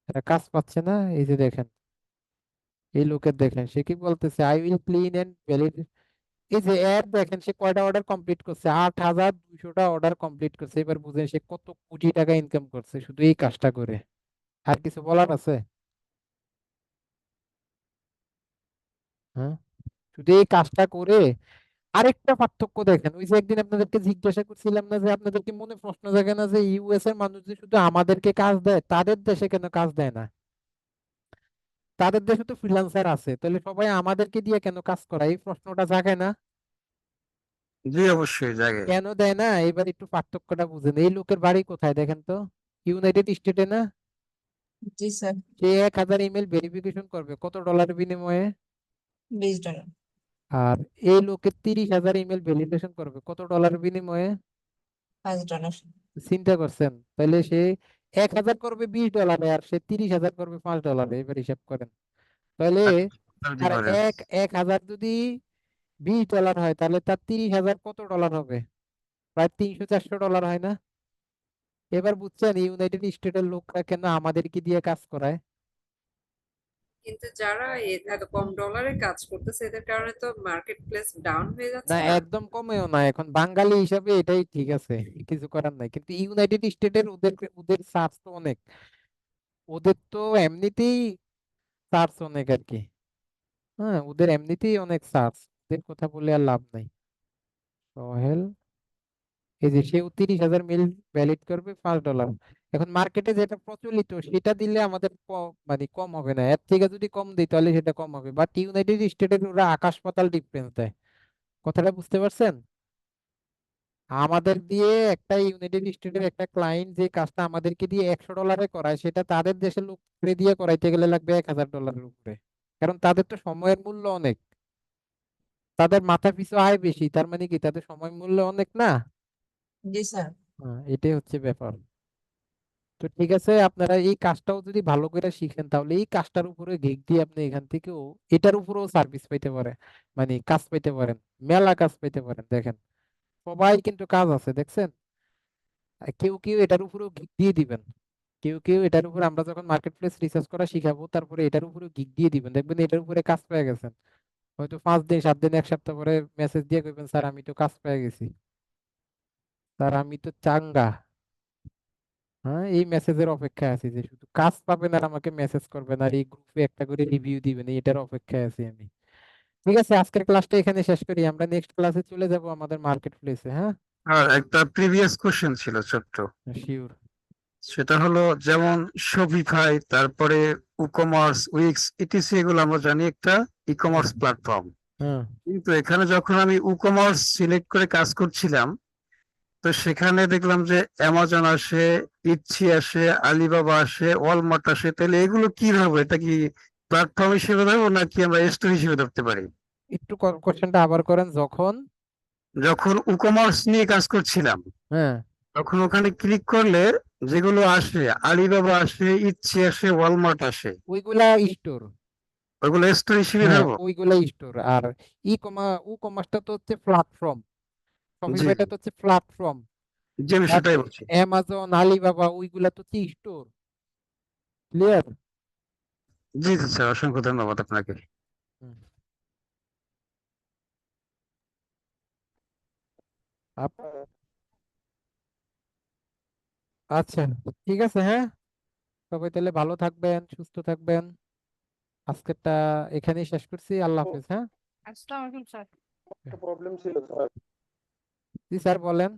এরা কাজ পাচ্ছে না? এই যে দেখেন এই লোকের দেখেন সে কি বলতেছে, I will clean and valid. এই যে এর দেখেন সে কয়টা অর্ডার কমপ্লিট করছে, 8,200টা অর্ডার কমপ্লিট করছে। এবার বুঝেন সে কত কোটি টাকা ইনকাম করছে শুধু এই কাজটা করে। আর কিছু বলার আছে? হ্যাঁ, শুধু এই কাজটা করে। আরেকটা পার্থক্য দেখেন, ওই যে একদিন আপনাদেরকে জিজ্ঞাসা করছিলাম না যে, আপনাদেরকে মনে প্রশ্ন জাগে না যে ইউএস এর মানুষ যে শুধু আমাদেরকে কাজ দেয়, তাদের দেশে কেন কাজ দেয় না? তাদের দেশে তো ফ্রিল্যান্সার আছে, তাহলে সবাই আমাদেরকে দিয়ে কেন কাজ করায়? এই প্রশ্নটা জাগে না? জি অবশ্যই জাগে। কেন দেয় না? এবার একটু পার্থক্যটা বুঝেন। এই লোকের বাড়ি কোথায় দেখেন তো? ইউনাইটেড স্টেটে না? জি স্যার। সে 1,000 ইমেল ভেরিফিকেশন করবে কত ডলারের বিনিময়ে? $20। আর এই লোকের 30,000 ইমেল ভ্যালিডেশন করবে কত ডলারের বিনিময়ে? $5। চিন্তা করছেন? তাহলে সে 1,000 করবে $20, আর সে 30,000 করবে $5। এবার হিসাব করেন। তাহলে তার ডিফারেন্স। 1,000 যদি $20 হয়, তাহলে তার 30,000 কত ডলার হবে? প্রায় $300-400 হয় না? এবার বুঝছেন ইউনাইটেড স্টেটের লোকরা কেন আমাদেরকে দিয়ে কাজ করায়? কিন্তু যারা এত কম ডলারে কাজ করতেছে এদের কারণে তো মার্কেট প্লেস ডাউন হয়ে না, যাচ্ছে না? একদম কমেও না। এখন বাঙালি হিসাবে এটাই ঠিক আছে, কিছু করার নাই। কিন্তু ইউনাইটেড স্টেটের ওদের ওদের চার্জ তো অনেক, ওদের তো এমনিতেই চার্জ অনেক আর কি। হ্যাঁ, ওদের এমনিতেই অনেক চার্জ, ওদের কথা বলে আর লাভ নাই। সোহেল, এই যে সেও 30,000 মিল ভ্যালিড করবে $5। এখন মার্কেটে যেটা প্রচলিত সেটা দিলে আমাদের মানে কম হবে না, এর থেকে যদি কম দিই তাহলে সেটা কম হবে। বাট ইউনাইটেড স্টেটের ওরা আকাশ পাতাল ডিফারেন্স দেয়। কথাটা বুঝতে পারছেন? আমাদের দিয়ে একটা ইউনাইটেড স্টেটের একটা ক্লায়েন্ট যে কাজটা আমাদেরকে দিয়ে $100 করায়, সেটা তাদের দেশের লোক দিয়ে করাইতে গেলে লাগবে $1,000 উপরে। কারণ তাদের তো সময়ের মূল্য অনেক, তাদের মাথা পিছু আয় বেশি, তার মানে কি তাদের সময় মূল্য অনেক না? জি স্যার। এটাই হচ্ছে ব্যাপার। তো ঠিক আছে, আপনারা এই কাজটাও যদি ভালো করে শিখেন, তাহলে এই কাজটার উপরে গিগ দিয়ে আপনি এখান থেকেও এটার উপরেও সার্ভিস পাইতে পারেন, মানে কাজ পাইতে পারেন, মেলা কাজ পাইতে পারেন। দেখেন সবাই কিন্তু কাজ আছে, দেখছেন? আর কেউ কেউ এটার উপরেও গিগ দিয়ে দিবেন, কেউ কেউ এটার উপর আমরা যখন মার্কেট প্লেস রিসার্চ করা শিখাবো, তারপরে এটার উপরে গিগ দিয়ে দিবেন, দেখবেন এটার উপরে কাজ পেয়ে গেছেন। হয়তো 5 দিন 7 দিন 1 সপ্তাহ পরে মেসেজ দিয়ে কইবেন, স্যার আমি তো কাজ পেয়ে গেছি, স্যার আমি তো চাঙ্গা। হ্যাঁ, এই মেসেজের অপেক্ষায় আছি যে শুধু কাজ পাবেন আর আমাকে মেসেজ করবেন আর এই গ্রুপে একটা করে রিভিউ দিবেন, এটার অপেক্ষায় আছি আমি। ঠিক আছে, আজকের ক্লাসটা এখানে শেষ করি, আমরা নেক্সট ক্লাসে চলে যাব আমাদের মার্কেট প্লেসে। হ্যাঁ, আর একটা প্রিভিয়াস কোশ্চেন ছিল ছোট্ট, শিওর। সেটা হলো যেমন শপিফাই, তারপরে উকমার্স, উইক্স, ইটিসি, এগুলো আমরা জানি একটা ই কমার্স প্ল্যাটফর্ম। হ্যাঁ, কিন্তু এখানে যখন আমি উকমার্স সিলেক্ট করে কাজ করছিলাম, তো সেখানে দেখলাম যে অ্যামাজন আসে, ইচ্ছি আসে, আলিবাবা আসে, ওয়ালমার্ট আসে। তাহলে এগুলো কি ধরবো? এটা কি প্ল্যাটফর্ম হিসেবে ধরবো নাকি আমরা স্টোর হিসেবে ধরতে পারি? একটু কোশ্চেনটা আবার করেন। যখন যখন ই-কমার্স নিয়ে কাজ করছিলাম হ্যাঁ তখন ওখানে ক্লিক করলে যেগুলো আসে, আলিবাবা আসে, ইচ্ছি আসে, ওয়ালমার্ট আসে, ওইগুলা স্টোর, ওইগুলো স্টোর হিসেবে হ্যাঁ ধরবো? ওইগুলা স্টোর। আর ই কমার্সটা তো হচ্ছে প্ল্যাটফর্ম, জি শপিফাইটা তো হচ্ছে প্ল্যাটফর্ম। জি, আমি আর সেটাই বলছি। অ্যামাজন, আলিবাবা ওইগুলা তো হচ্ছে স্টোর। ক্লিয়ার? জি জি স্যার, অসংখ্য ধন্যবাদ আপনাকে। আচ্ছা, ঠিক আছে, হ্যাঁ। সবাই তাহলে ভালো থাকবেন, সুস্থ থাকবেন। আজকেরটা এখানেই শেষ করছি। আল্লাহ হাফেজ। হ্যাঁ, আসসালামু আলাইকুম স্যার। জি স্যার বলেন।